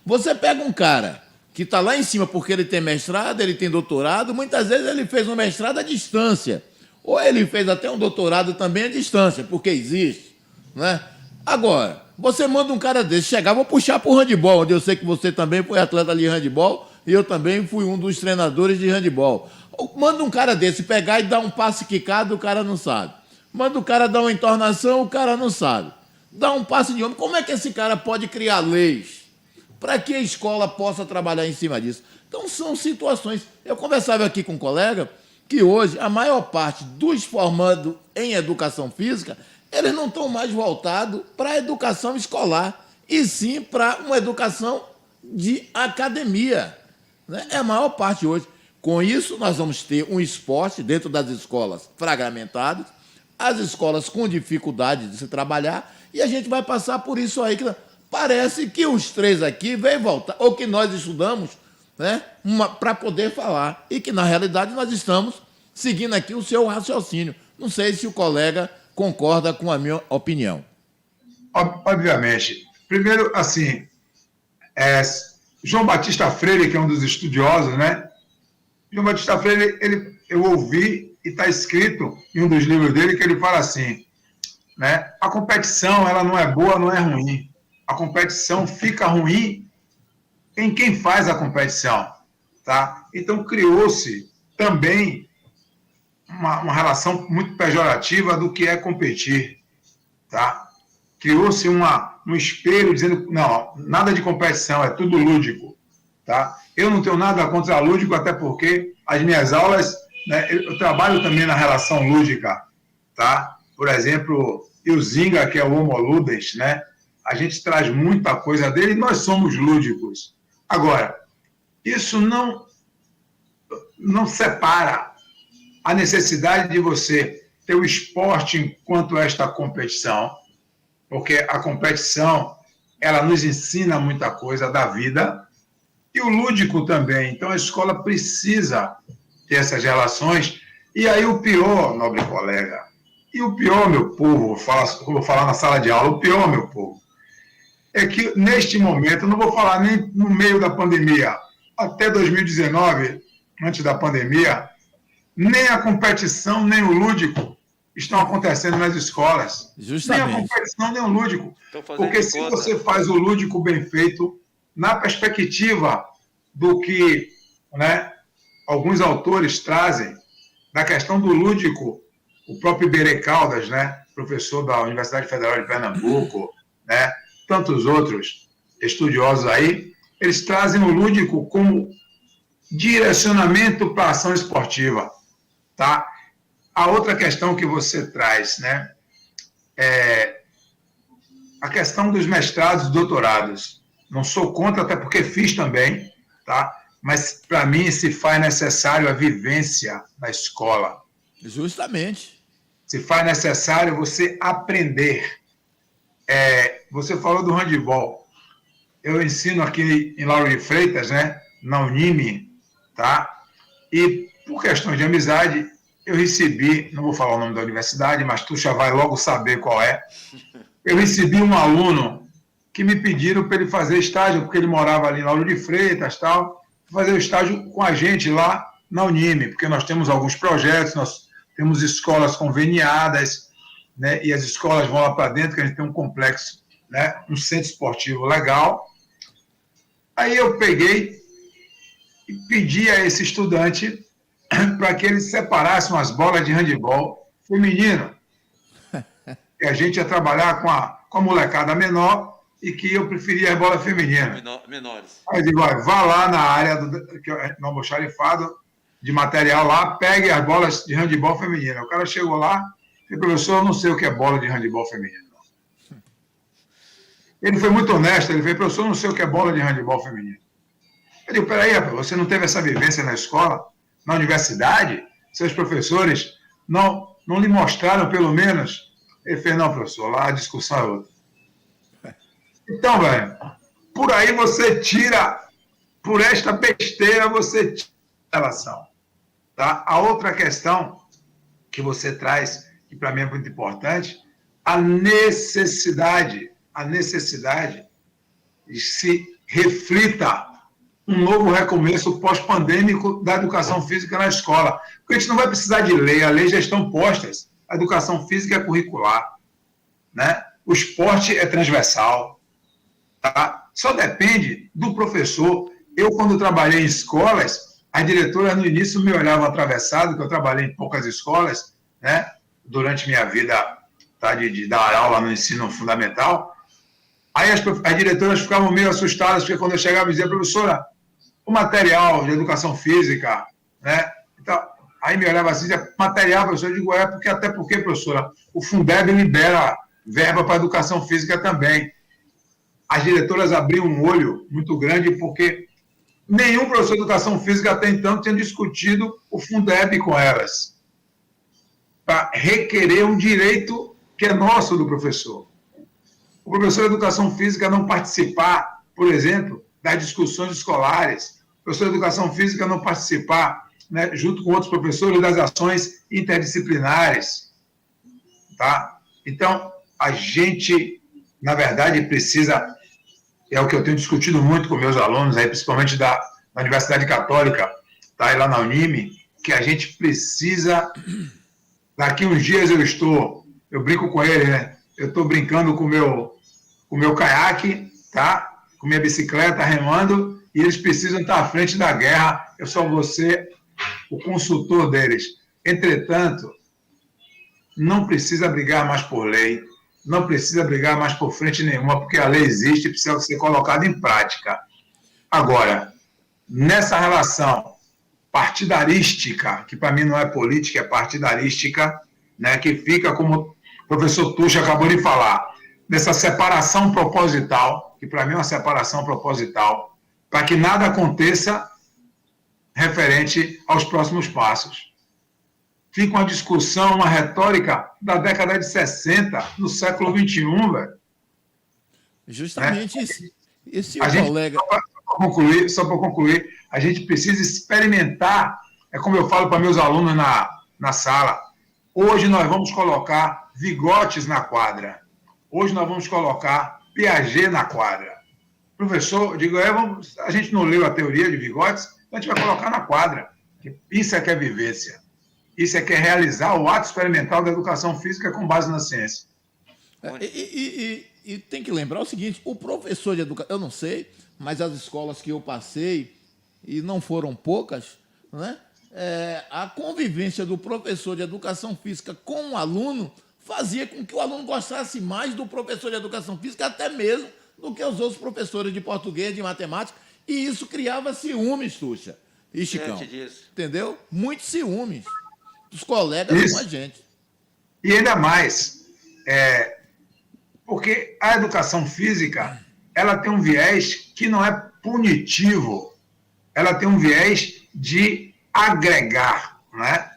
Você pega um cara que está lá em cima porque ele tem mestrado, ele tem doutorado, muitas vezes ele fez um mestrado à distância. Ou ele fez até um doutorado também à distância, porque existe, né? Agora, você manda um cara desse chegar, vou puxar para o handebol, onde eu sei que você também foi atleta de handebol, e eu também fui um dos treinadores de handebol. Manda um cara desse pegar e dar um passe quicado, o cara não sabe. Manda o cara dar uma entornação, o cara não sabe. Dá um passe de homem. Como é que esse cara pode criar leis para que a escola possa trabalhar em cima disso? Então, são situações. Eu conversava aqui com um colega que hoje a maior parte dos formandos em educação física, eles não estão mais voltados para a educação escolar, e sim para uma educação de academia. Né? É a maior parte hoje. Com isso, nós vamos ter um esporte dentro das escolas fragmentadas, as escolas com dificuldade de se trabalhar, e a gente vai passar por isso aí. Que parece que os três aqui vêm voltar, ou que nós estudamos, né, para poder falar, e que, na realidade, nós estamos seguindo aqui o seu raciocínio. Não sei se o colega concorda com a minha opinião. Obviamente. Primeiro, assim, João Batista Freire, que é um dos estudiosos, né? João Batista Freire, eu ouvi, e está escrito em um dos livros dele, que ele fala assim, né? A competição, ela não é boa, não é ruim. A competição fica ruim em quem faz a competição, tá? Então, criou-se também uma relação muito pejorativa do que é competir, tá? Criou-se um espelho dizendo, não, nada de competição, é tudo lúdico, tá? Eu não tenho nada contra lúdico, até porque as minhas aulas, né, eu trabalho também na relação lúdica, tá? Por exemplo, o Zinga, que é o Homo Ludens, né? A gente traz muita coisa dele e nós somos lúdicos. Agora, isso não separa a necessidade de você ter o esporte enquanto esta competição, porque a competição, ela nos ensina muita coisa da vida, e o lúdico também. Então, a escola precisa ter essas relações. E aí, o pior, nobre colega, e o pior, meu povo, vou falar na sala de aula, o pior, meu povo, é que, neste momento, eu não vou falar nem no meio da pandemia, até 2019, antes da pandemia, nem a competição, nem o lúdico estão acontecendo nas escolas. Justamente. Nem a competição, nem o lúdico. Estão fazendo Porque de se conta. você faz o lúdico bem feito, na perspectiva do que, né, alguns autores trazem, na questão do lúdico, o próprio Iberê Caldas, né, professor da Universidade Federal de Pernambuco, né, tantos outros estudiosos aí, eles trazem o lúdico como direcionamento para a ação esportiva, tá? A outra questão que você traz, né, é a questão dos mestrados e doutorados. Não sou contra, até porque fiz também, tá? Mas, para mim, se faz necessário a vivência na escola. Justamente. Se faz necessário você aprender. Você falou do handebol. Eu ensino aqui em Lauro de Freitas, né, na Unime, tá? E, por questões de amizade, eu recebi, não vou falar o nome da universidade, mas tu já vai logo saber qual é. Eu recebi um aluno que me pediram para ele fazer estágio, porque ele morava ali em Lauro de Freitas, tal, fazer o estágio com a gente lá na Unime, porque nós temos alguns projetos, nós temos escolas conveniadas, né, e as escolas vão lá para dentro, que a gente tem um complexo, né, um centro esportivo legal. Aí eu peguei e pedi a esse estudante para que ele separasse umas bolas de handebol feminino. E a gente ia trabalhar com a molecada menor e que eu preferia as bolas femininas. Menores. Aí eu digo, vá lá na área no almoxarifado de material lá, pegue as bolas de handebol feminina. O cara chegou lá e disse, professor, eu não sei o que é bola de handebol feminino. Ele foi muito honesto, ele falou, professor, eu não sei o que é bola de handebol feminino. Eu digo, peraí, você não teve essa vivência na escola, na universidade? Seus professores não lhe mostraram, pelo menos? Ele fez, não, professor, lá a discussão é outra. Então, velho, por aí você tira, por esta besteira, você tira a relação. Tá? A outra questão que você traz, que para mim é muito importante, a necessidade de se reflita um novo recomeço pós-pandêmico da educação física na escola. Porque a gente não vai precisar de lei, as leis já estão postas. A educação física é curricular, né? O esporte é transversal, tá? Só depende do professor. Eu, quando trabalhei em escolas, as diretoras no início me olhavam atravessado, que eu trabalhei em poucas escolas, né? Durante minha vida, tá? de dar aula no ensino fundamental. Aí as diretoras ficavam meio assustadas, porque quando eu chegava e dizia, professora, o material de educação física, né? Então, aí me olhava assim, dizia, material, professor, eu digo, até porque, professora, o Fundeb libera verba para educação física também. As diretoras abriam um olho muito grande, porque nenhum professor de educação física até então tinha discutido o Fundeb com elas, para requerer um direito que é nosso do professor. O professor de educação física não participar, por exemplo, das discussões escolares, o professor de educação física não participar, né, junto com outros professores, das ações interdisciplinares. Tá? Então, a gente, na verdade, precisa, é o que eu tenho discutido muito com meus alunos, aí, principalmente da Universidade Católica, tá, aí lá na Unime, que a gente precisa, daqui uns dias eu brinco com ele, né? Eu estou brincando com o meu caiaque, tá? Com minha bicicleta, remando, e eles precisam estar à frente da guerra. Eu só vou ser o consultor deles. Entretanto, não precisa brigar mais por lei, não precisa brigar mais por frente nenhuma, porque a lei existe e precisa ser colocada em prática. Agora, nessa relação partidarística, que para mim não é política, é partidarística, né, que fica como o professor Tuxa acabou de falar, dessa separação proposital, que para mim é uma separação proposital, para que nada aconteça referente aos próximos passos. Fica uma discussão, uma retórica da década de 60, do século XXI, velho. Justamente isso. Esse colega... Só para concluir, a gente precisa experimentar, é como eu falo para meus alunos na sala, hoje nós vamos colocar vigotes na quadra. Hoje nós vamos colocar Piaget na quadra. Professor, eu digo, a gente não leu a teoria de Vygotsky, então a gente vai colocar na quadra. Isso é que é vivência. Isso é que é realizar o ato experimental da educação física com base na ciência. E tem que lembrar o seguinte, o professor de educação, eu não sei, mas as escolas que eu passei, e não foram poucas, né? A convivência do professor de educação física com o aluno fazia com que o aluno gostasse mais do professor de educação física, até mesmo do que os outros professores de português, de matemática, e isso criava ciúmes, Tuxa e Chicão. Entendeu? Muitos ciúmes dos colegas com a gente. E ainda mais, porque a educação física, ela tem um viés que não é punitivo, ela tem um viés de agregar, né?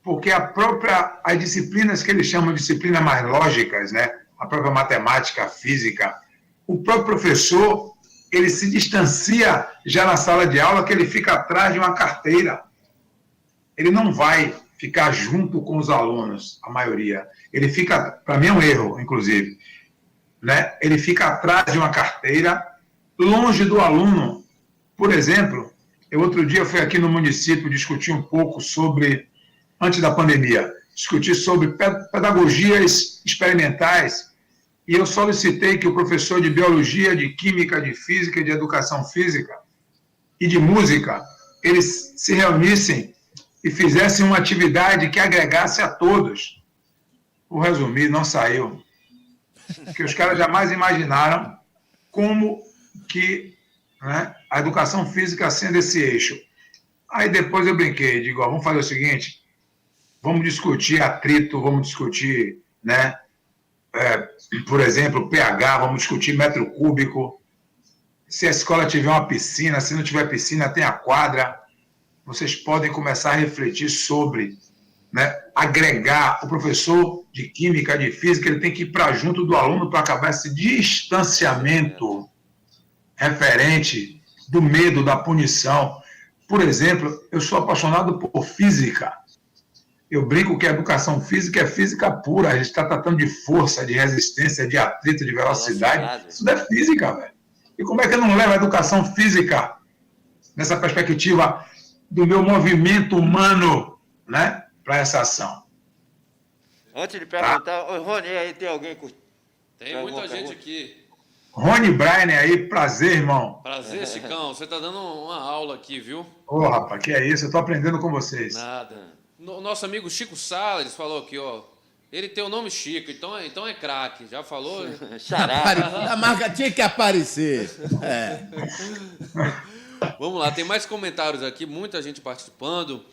Porque as disciplinas que eles chamam de disciplinas mais lógicas, né? A própria matemática, a física, o próprio professor, ele se distancia já na sala de aula, que ele fica atrás de uma carteira. Ele não vai ficar junto com os alunos, a maioria. Ele fica, para mim é um erro, inclusive, né? Ele fica atrás de uma carteira, longe do aluno. Por exemplo, outro dia fui aqui no município discutir um pouco sobre, antes da pandemia, discutir sobre pedagogias experimentais, e eu solicitei que o professor de biologia, de química, de física e de educação física e de música, eles se reunissem e fizessem uma atividade que agregasse a todos. Vou resumir, não saiu. Porque os caras jamais imaginaram como que, né, a educação física sendo esse eixo. Aí depois eu brinquei, digo, vamos fazer o seguinte, vamos discutir atrito, vamos discutir, né, por exemplo, pH, vamos discutir metro cúbico. Se a escola tiver uma piscina, se não tiver piscina, tem a quadra. Vocês podem começar a refletir sobre, né, agregar. O professor de química, de física, ele tem que ir para junto do aluno para acabar esse distanciamento referente do medo, da punição. Por exemplo, eu sou apaixonado por física. Eu brinco que a educação física é física pura. A gente está tratando de força, de resistência, de atrito, de velocidade. Isso é física, velho. E como é que eu não levo a educação física nessa perspectiva do meu movimento humano, né, para essa ação? Antes de perguntar, Rony, aí tem alguém com... Tem muita gente aqui. Rony Brian aí, prazer, irmão. Prazer, Chicão. Você está dando uma aula aqui, viu? Ô, rapaz, que é isso? Eu estou aprendendo com vocês. Nada. Nosso amigo Chico Salles falou aqui, ó. Ele tem o nome Chico, então é craque. Já falou? A marca tinha que aparecer. Vamos lá, tem mais comentários aqui, muita gente participando.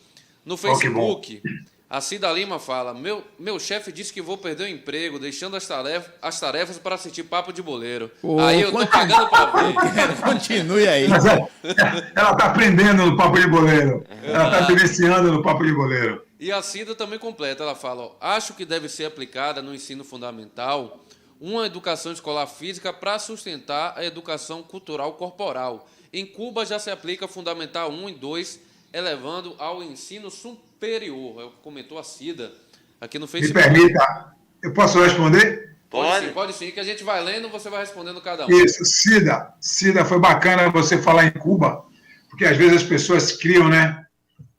No Facebook, a Cida Lima fala, meu chefe disse que vou perder o emprego, deixando as tarefas para assistir Papo de Boleiro. Aí eu tô pagando para ver. Continue aí. Mas ela está aprendendo no Papo de Boleiro. Ela está vivenciando no Papo de Boleiro. E a Cida também completa, ela fala, ó, acho que deve ser aplicada no ensino fundamental uma educação escolar física para sustentar a educação cultural corporal. Em Cuba já se aplica Fundamental 1 e 2, elevando ao ensino superior. É o que comentou a Cida aqui no Facebook. Me permita, eu posso responder? Pode sim, que a gente vai lendo, você vai respondendo cada um. Isso, Cida, foi bacana você falar em Cuba, porque às vezes as pessoas criam, né?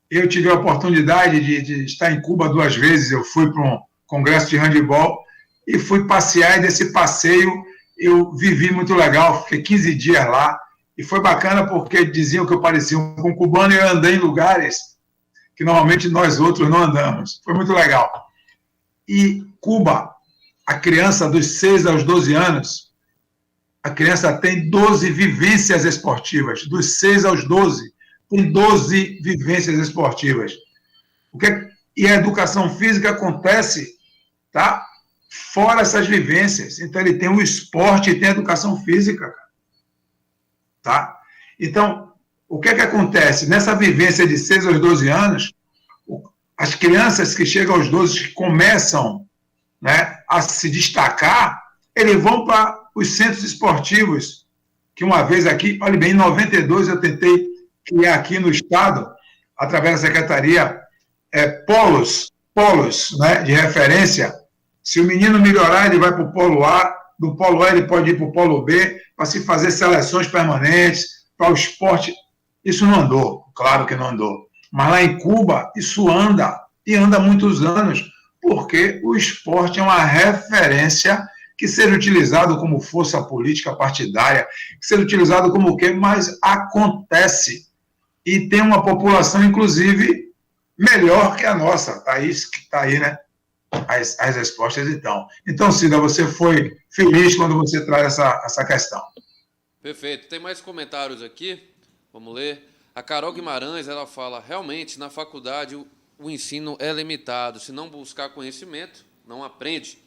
Eu tive a oportunidade de estar em Cuba 2 vezes, eu fui para um congresso de handebol e fui passear, e desse passeio eu vivi muito legal, fiquei 15 dias lá, e foi bacana porque diziam que eu parecia um cubano e eu andei em lugares que normalmente nós outros não andamos. Foi muito legal. E Cuba, a criança dos 6 aos 12 anos, a criança tem 12 vivências esportivas, dos 6 aos 12, tem 12 vivências esportivas. E a educação física acontece, tá, fora essas vivências. Então, ele tem o esporte e tem a educação física, cara. Tá? Então, o que acontece? Nessa vivência de 6 aos 12 anos, as crianças que chegam aos 12, que começam, né, a se destacar, eles vão para os centros esportivos, que uma vez aqui, olha bem, em 92 eu tentei criar aqui no estado, através da secretaria, polos, né, de referência. Se o menino melhorar, ele vai para o polo A, do polo A ele pode ir para o polo B, para se fazer seleções permanentes, para o esporte. Isso não andou, claro que não andou. Mas lá em Cuba, isso anda, e anda há muitos anos, porque o esporte é uma referência que seja utilizado como força política partidária, que seja utilizado como o quê, mas acontece. E tem uma população, inclusive, melhor que a nossa. Está aí, né? As respostas, então. Então, Cida, você foi feliz quando você traz essa questão. Perfeito. Tem mais comentários aqui. Vamos ler. A Carol Guimarães, ela fala, realmente, na faculdade o ensino é limitado. Se não buscar conhecimento, não aprende.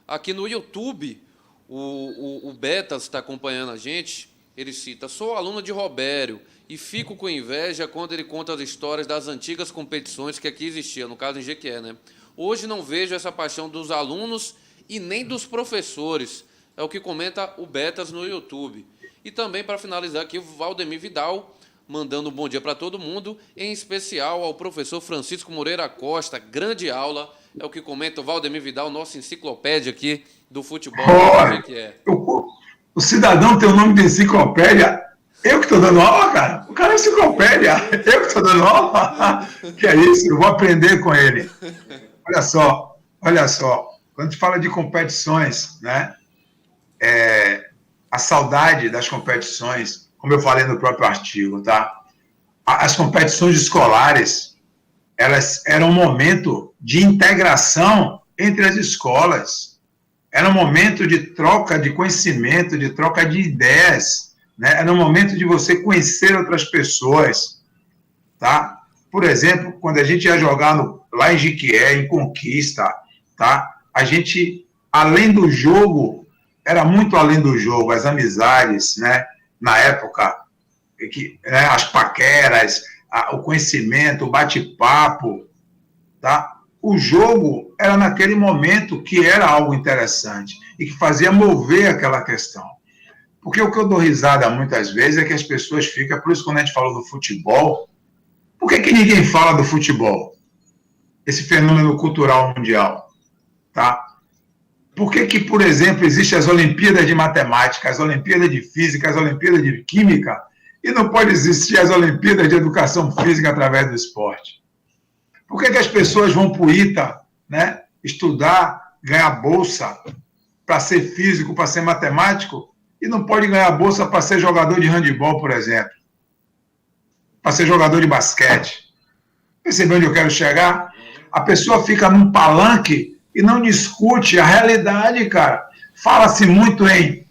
Aqui no YouTube, o Betas está acompanhando a gente. Ele cita, sou aluno de Robério e fico com inveja quando ele conta as histórias das antigas competições que aqui existiam, no caso em Jequié, né? Hoje não vejo essa paixão dos alunos e nem dos professores. É o que comenta o Betas no YouTube. E também, para finalizar aqui, o Valdemir Vidal, mandando um bom dia para todo mundo, em especial ao professor Francisco Moreira Costa. Grande aula, é o que comenta o Valdemir Vidal, nossa enciclopédia aqui do futebol. O cidadão tem o nome de enciclopédia. Eu que estou dando aula, cara? O cara é enciclopédia. Eu que estou dando aula? Que é isso? Eu vou aprender com ele. Olha só. Quando a gente fala de competições, né? A saudade das competições, como eu falei no próprio artigo, tá? As competições escolares, elas eram um momento de integração entre as escolas. Era um momento de troca de conhecimento, de troca de ideias, né? Era um momento de você conhecer outras pessoas, tá? Por exemplo, quando a gente ia jogar lá em Jequié, em Conquista, tá? A gente, além do jogo, era muito além do jogo, as amizades, né? Na época, né? As paqueras, o conhecimento, o bate-papo, tá? O jogo era naquele momento que era algo interessante e que fazia mover aquela questão. Porque o que eu dou risada muitas vezes é que as pessoas ficam, por isso quando a gente fala do futebol, por que ninguém fala do futebol? Esse fenômeno cultural mundial, tá? Por que, por exemplo, existem as Olimpíadas de Matemática, as Olimpíadas de Física, as Olimpíadas de Química, e não pode existir as Olimpíadas de Educação Física através do esporte? Por que as pessoas vão para o ITA, né, estudar, ganhar bolsa para ser físico, para ser matemático, e não pode ganhar bolsa para ser jogador de handebol, por exemplo? Para ser jogador de basquete? Percebeu onde eu quero chegar? A pessoa fica num palanque e não discute a realidade, cara. Fala-se muito em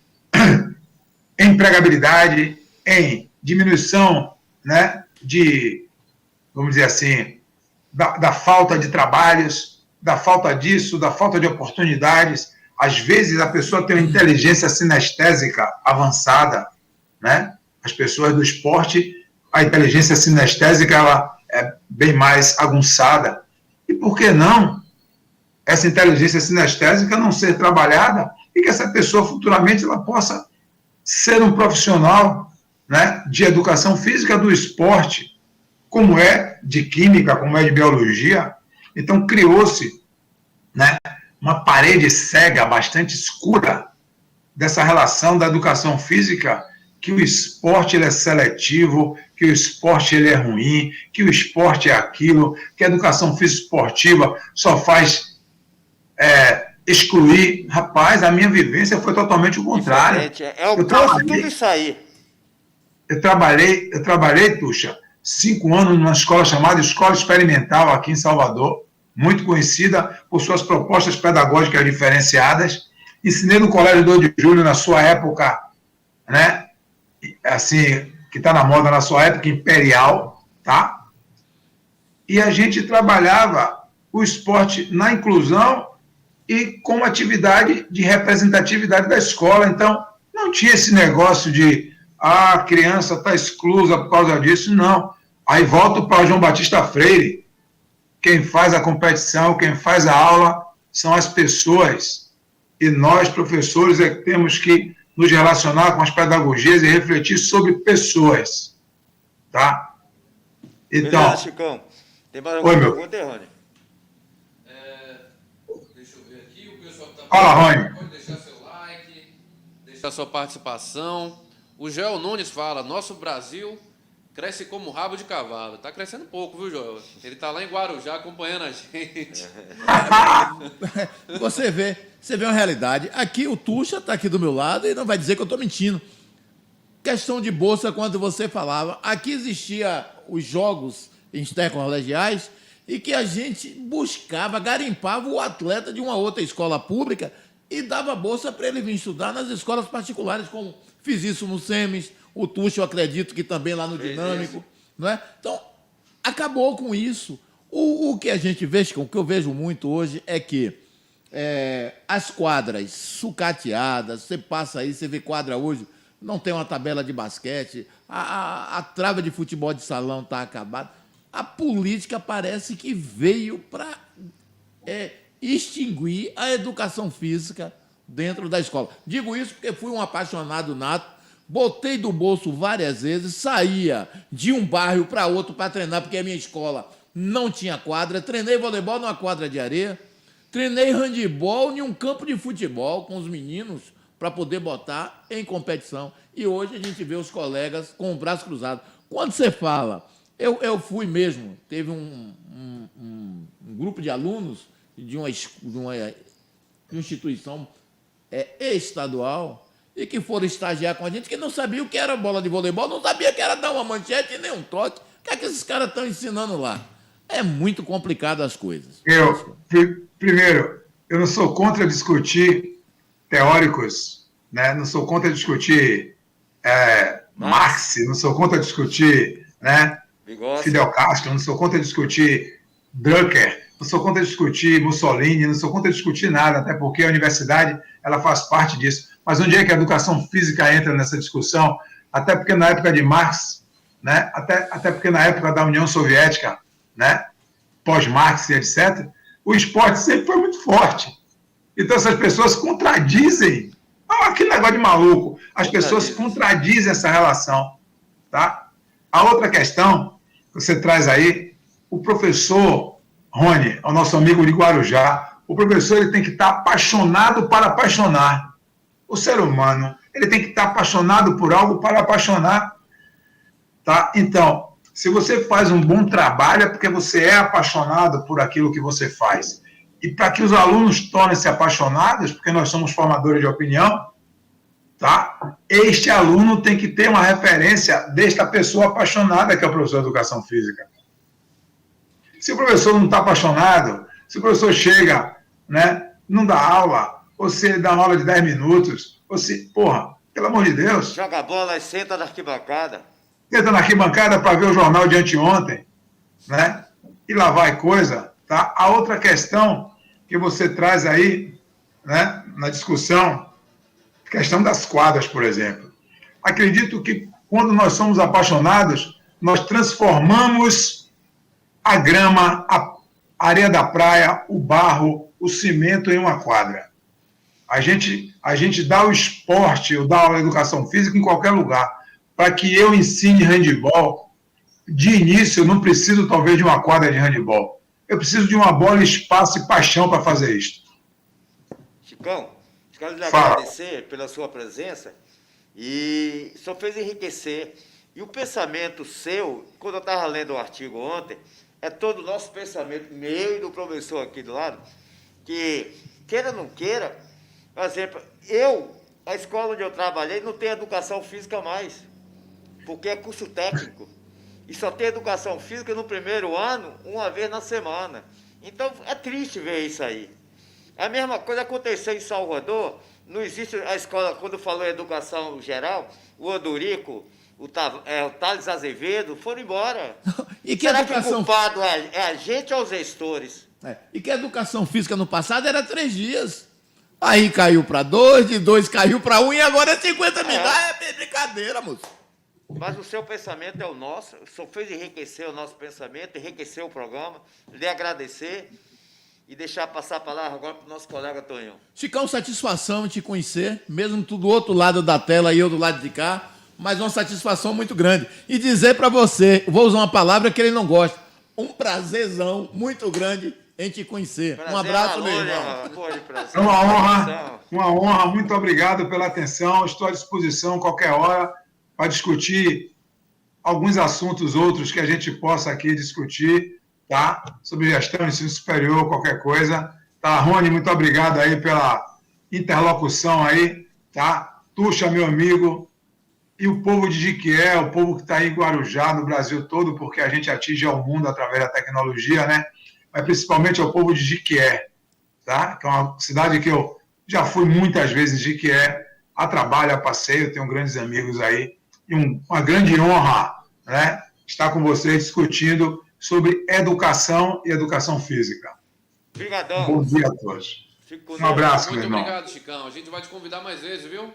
empregabilidade, em diminuição, né, de, vamos dizer assim, da falta de trabalhos, da falta disso, da falta de oportunidades. Às vezes a pessoa tem uma inteligência sinestésica avançada, né? As pessoas do esporte, a inteligência sinestésica ela é bem mais aguçada. E por que não essa inteligência sinestésica não ser trabalhada e que essa pessoa futuramente ela possa ser um profissional, né, de educação física do esporte, como é de química, como é de biologia? Então criou-se, né, uma parede cega bastante escura dessa relação da educação física, que o esporte ele é seletivo, que o esporte ele é ruim, que o esporte é aquilo, que a educação física esportiva só faz excluir. Rapaz, a minha vivência foi totalmente o contrário. É o oposto de tudo isso aí. Eu trabalhei, Tuxa, 5 anos numa escola chamada Escola Experimental aqui em Salvador, muito conhecida por suas propostas pedagógicas diferenciadas. Ensinei no Colégio 2 de Julho na sua época, né? Assim, que está na moda na sua época, imperial, tá? E a gente trabalhava o esporte na inclusão e com atividade de representatividade da escola. Então, não tinha esse negócio de a criança está exclusa por causa disso, não. Aí volto para João Batista Freire. Quem faz a competição, quem faz a aula são as pessoas. E nós, professores, é que temos que nos relacionar com as pedagogias e refletir sobre pessoas. Tá? Então... Beleza, Chicão. Tem mais alguma pergunta, Rony? Deixa eu ver aqui. O pessoal está Fala, Rony. Pode deixar seu like. a sua participação. O Joel Nunes fala, nosso Brasil cresce como rabo de cavalo. Tá crescendo pouco, viu, Joel? Ele tá lá em Guarujá acompanhando a gente. Você vê uma realidade. Aqui o Tuxa está aqui do meu lado e não vai dizer que eu estou mentindo. Questão de bolsa, quando você falava, aqui existia os jogos intercolegiais e que a gente buscava, garimpava o atleta de uma outra escola pública e dava bolsa para ele vir estudar nas escolas particulares, como fiz isso no SEMES, o Tuxa, eu acredito que também lá no Dinâmico, não é? Então, acabou com isso. O que a gente vê, o que eu vejo muito hoje é que as quadras sucateadas, você passa aí, você vê quadra hoje, não tem uma tabela de basquete, a trava de futebol de salão está acabada. A política parece que veio para extinguir a educação física dentro da escola. Digo isso porque fui um apaixonado nato, botei do bolso várias vezes, saía de um bairro para outro para treinar, porque a minha escola não tinha quadra, treinei voleibol numa quadra de areia, treinei handebol em um campo de futebol com os meninos para poder botar em competição. E hoje a gente vê os colegas com o braço cruzado. Quando você fala, eu fui mesmo, teve um grupo de alunos de uma instituição estadual e que foram estagiar com a gente, que não sabia o que era bola de voleibol, não sabia que era dar uma manchete e nem um toque. O que é que esses caras estão ensinando lá? É muito complicado as coisas. Primeiro, eu não sou contra discutir teóricos, né? Não sou contra discutir Marx, não sou contra discutir, né, Fidel Castro, não sou contra discutir Drucker, não sou contra discutir Mussolini, não sou contra discutir nada, até porque a universidade ela faz parte disso. Mas onde é que a educação física entra nessa discussão? Até porque na época de Marx, né, até porque na época da União Soviética, né, pós-Marx e etc., o esporte sempre foi muito forte. Então essas pessoas contradizem. Que negócio de maluco. As pessoas contradizem essa relação. Tá? A outra questão que você traz aí, o professor Rony, o nosso amigo de Guarujá, o professor ele tem que estar apaixonado para apaixonar. O ser humano, ele tem que estar apaixonado por algo para apaixonar. Tá? Então, se você faz um bom trabalho, é porque você é apaixonado por aquilo que você faz. E para que os alunos tornem-se apaixonados, porque nós somos formadores de opinião, tá? Este aluno tem que ter uma referência desta pessoa apaixonada que é o professor de educação física. Se o professor não está apaixonado, se o professor chega, né, não dá aula, ou se ele dá uma aula de 10 minutos, ou se, pelo amor de Deus. Joga bola e senta na arquibancada. Senta na arquibancada para ver o jornal de anteontem, né? E lá vai coisa, tá? A outra questão que você traz aí, né, na discussão, questão das quadras, por exemplo. Acredito que quando nós somos apaixonados, nós transformamos a grama, a areia da praia, o barro, o cimento em uma quadra. A gente dá o esporte, ou dá a educação física em qualquer lugar. Para que eu ensine handebol, de início eu não preciso talvez de uma quadra de handebol. Eu preciso de uma bola, espaço e paixão para fazer isso. Chicão, quero lhe agradecer pela sua presença e só fez enriquecer. E o pensamento seu, quando eu estava lendo o artigo ontem, é todo o nosso pensamento, meu e do professor aqui do lado, que, queira ou não queira, por exemplo, a escola onde eu trabalhei não tem educação física mais, porque é curso técnico. E só tem educação física no primeiro ano, uma vez na semana. Então, é triste ver isso aí. A mesma coisa aconteceu em Salvador, não existe a escola, quando falou em educação geral, o Odorico, o Thales Azevedo foram embora. E que será educação... que o culpado é a gente ou os gestores? E que a educação física no passado era 3 dias. Aí caiu para 2, de 2 caiu para 1 e agora é 50 mil. É brincadeira, moço. Mas o seu pensamento é o nosso, só fez enriquecer o nosso pensamento, enriquecer o programa, lhe agradecer e deixar passar a palavra agora para o nosso colega Tonhão. Chicão, satisfação em te conhecer, mesmo tu do outro lado da tela e eu do lado de cá, mas uma satisfação muito grande. E dizer para você, vou usar uma palavra que ele não gosta, um prazerzão muito grande em te conhecer. Prazer, um abraço, meu irmão. É uma honra. uma honra, muito obrigado pela atenção. Estou à disposição qualquer hora para discutir alguns assuntos outros que a gente possa aqui discutir, tá? Sobre gestão, ensino superior, qualquer coisa. Tá, Rony, muito obrigado aí pela interlocução aí, tá? Tuxa, meu amigo, e o povo de Jequié, o povo que está aí em Guarujá, no Brasil todo, porque a gente atinge ao mundo através da tecnologia, né? Mas principalmente ao povo de Jequié, tá? Que é uma cidade que eu já fui muitas vezes em Jequié, a trabalho, a passeio, tenho grandes amigos aí, e uma grande honra, né? Estar com vocês discutindo sobre educação e educação física. Obrigadão. Bom dia a todos. Um abraço, meu irmão. Muito obrigado, Chicão. A gente vai te convidar mais vezes, viu?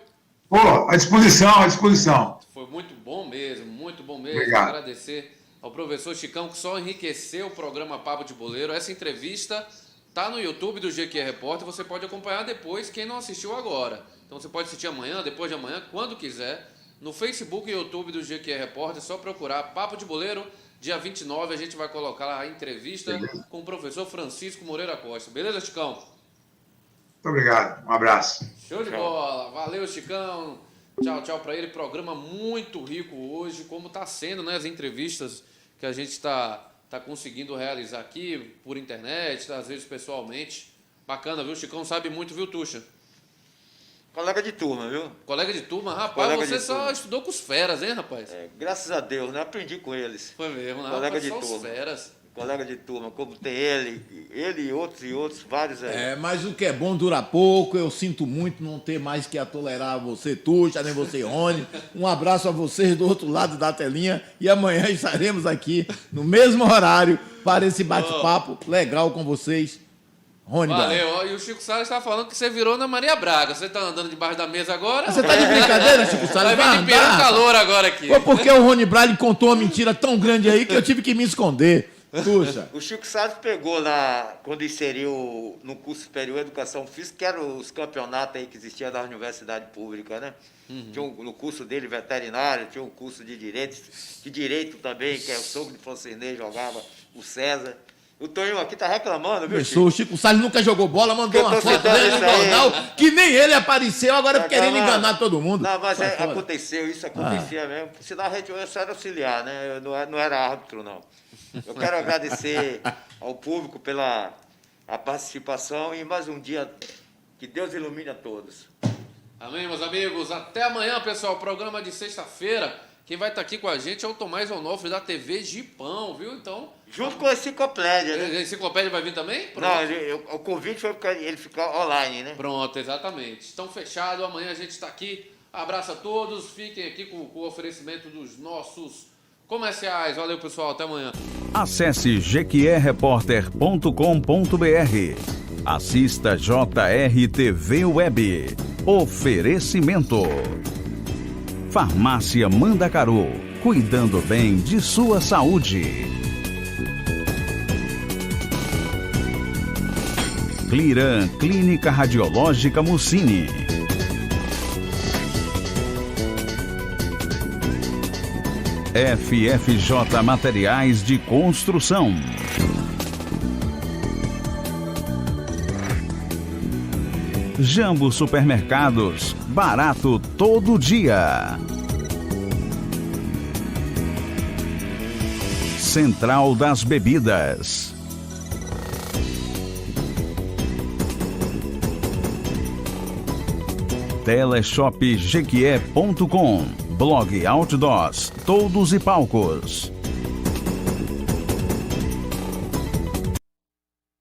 Pô, à disposição, à disposição. Foi muito bom mesmo, muito bom mesmo. Obrigado. Agradecer ao professor Chicão, que só enriqueceu o programa Papo de Boleiro. Essa entrevista tá no YouTube do Jequié Repórter, você pode acompanhar depois, quem não assistiu agora. Então você pode assistir amanhã, depois de amanhã, quando quiser. No Facebook e YouTube do Jequié Repórter, é só procurar Papo de Boleiro. Dia 29 a gente vai colocar lá a entrevista com o professor Francisco Moreira Costa. Beleza, Chicão? Muito obrigado. Um abraço. Show de bola. Valeu, Chicão. Tchau, tchau para ele. Programa muito rico hoje, como está sendo, né? As entrevistas que a gente está conseguindo realizar aqui por internet, às vezes pessoalmente. Bacana, viu? Chicão sabe muito, viu, Tuxa? Colega de turma, viu? Colega de turma, rapaz, Colega você de só turma. estudou com os feras, hein, rapaz? Graças a Deus, né? Aprendi com eles. Foi mesmo, né? Colega Rapaz, de só os turma. feras. Colega de turma, como tem ele e outros, vários aí. Mas o que é bom dura pouco. Eu sinto muito não ter mais que tolerar você, Tuxa, nem você, Rony. Um abraço a vocês do outro lado da telinha. E amanhã estaremos aqui no mesmo horário para esse bate-papo legal com vocês. Rony Braga. Valeu. Ó, e o Chico Salles está falando que você virou na Maria Braga. Você está andando debaixo da mesa agora? Você tá de brincadeira, Chico Salles? Vai vir de peru calor agora aqui. Foi porque o Rony Braga contou uma mentira tão grande aí que eu tive que me esconder. Tuxa. O Chico Salles pegou quando inseriu no curso superior de educação física, que eram os campeonatos aí que existiam da universidade pública, né? Tinha no curso dele veterinário, tinha um curso de direito também, que é o sogro de Francisney jogava, o César. O Toninho aqui tá reclamando, viu, Começou, o Chico Salles nunca jogou bola, mandou uma foto dele no jornal, que nem ele apareceu, agora querendo enganar todo mundo. Não, mas Sai fora. aconteceu, isso acontecia mesmo. Senão eu só era auxiliar, né? Eu não era árbitro, não. Eu quero agradecer ao público pela participação e mais um dia que Deus ilumine a todos. Amém, meus amigos. Até amanhã, pessoal. Programa de sexta-feira. Quem vai estar aqui com a gente é o Tomás Onofre da TV Gipão, viu? Então. Junto com a enciclopédia, né? A enciclopédia vai vir também? Pronto. Não, o convite foi para ele ficar online, né? Pronto, exatamente. Estão fechados. Amanhã a gente está aqui. Abraço a todos. Fiquem aqui com o oferecimento dos nossos comerciais. Valeu, pessoal. Até amanhã. Acesse jequierreporter.com.br. Assista JRTV Web. Oferecimento. Farmácia Mandacaru. Cuidando bem de sua saúde. Cliran Clínica Radiológica Mussini. FFJ Materiais de Construção. Jambo Supermercados, barato todo dia. Central das Bebidas. Teleshopjequié.com. Blog Outdoors, todos e palcos.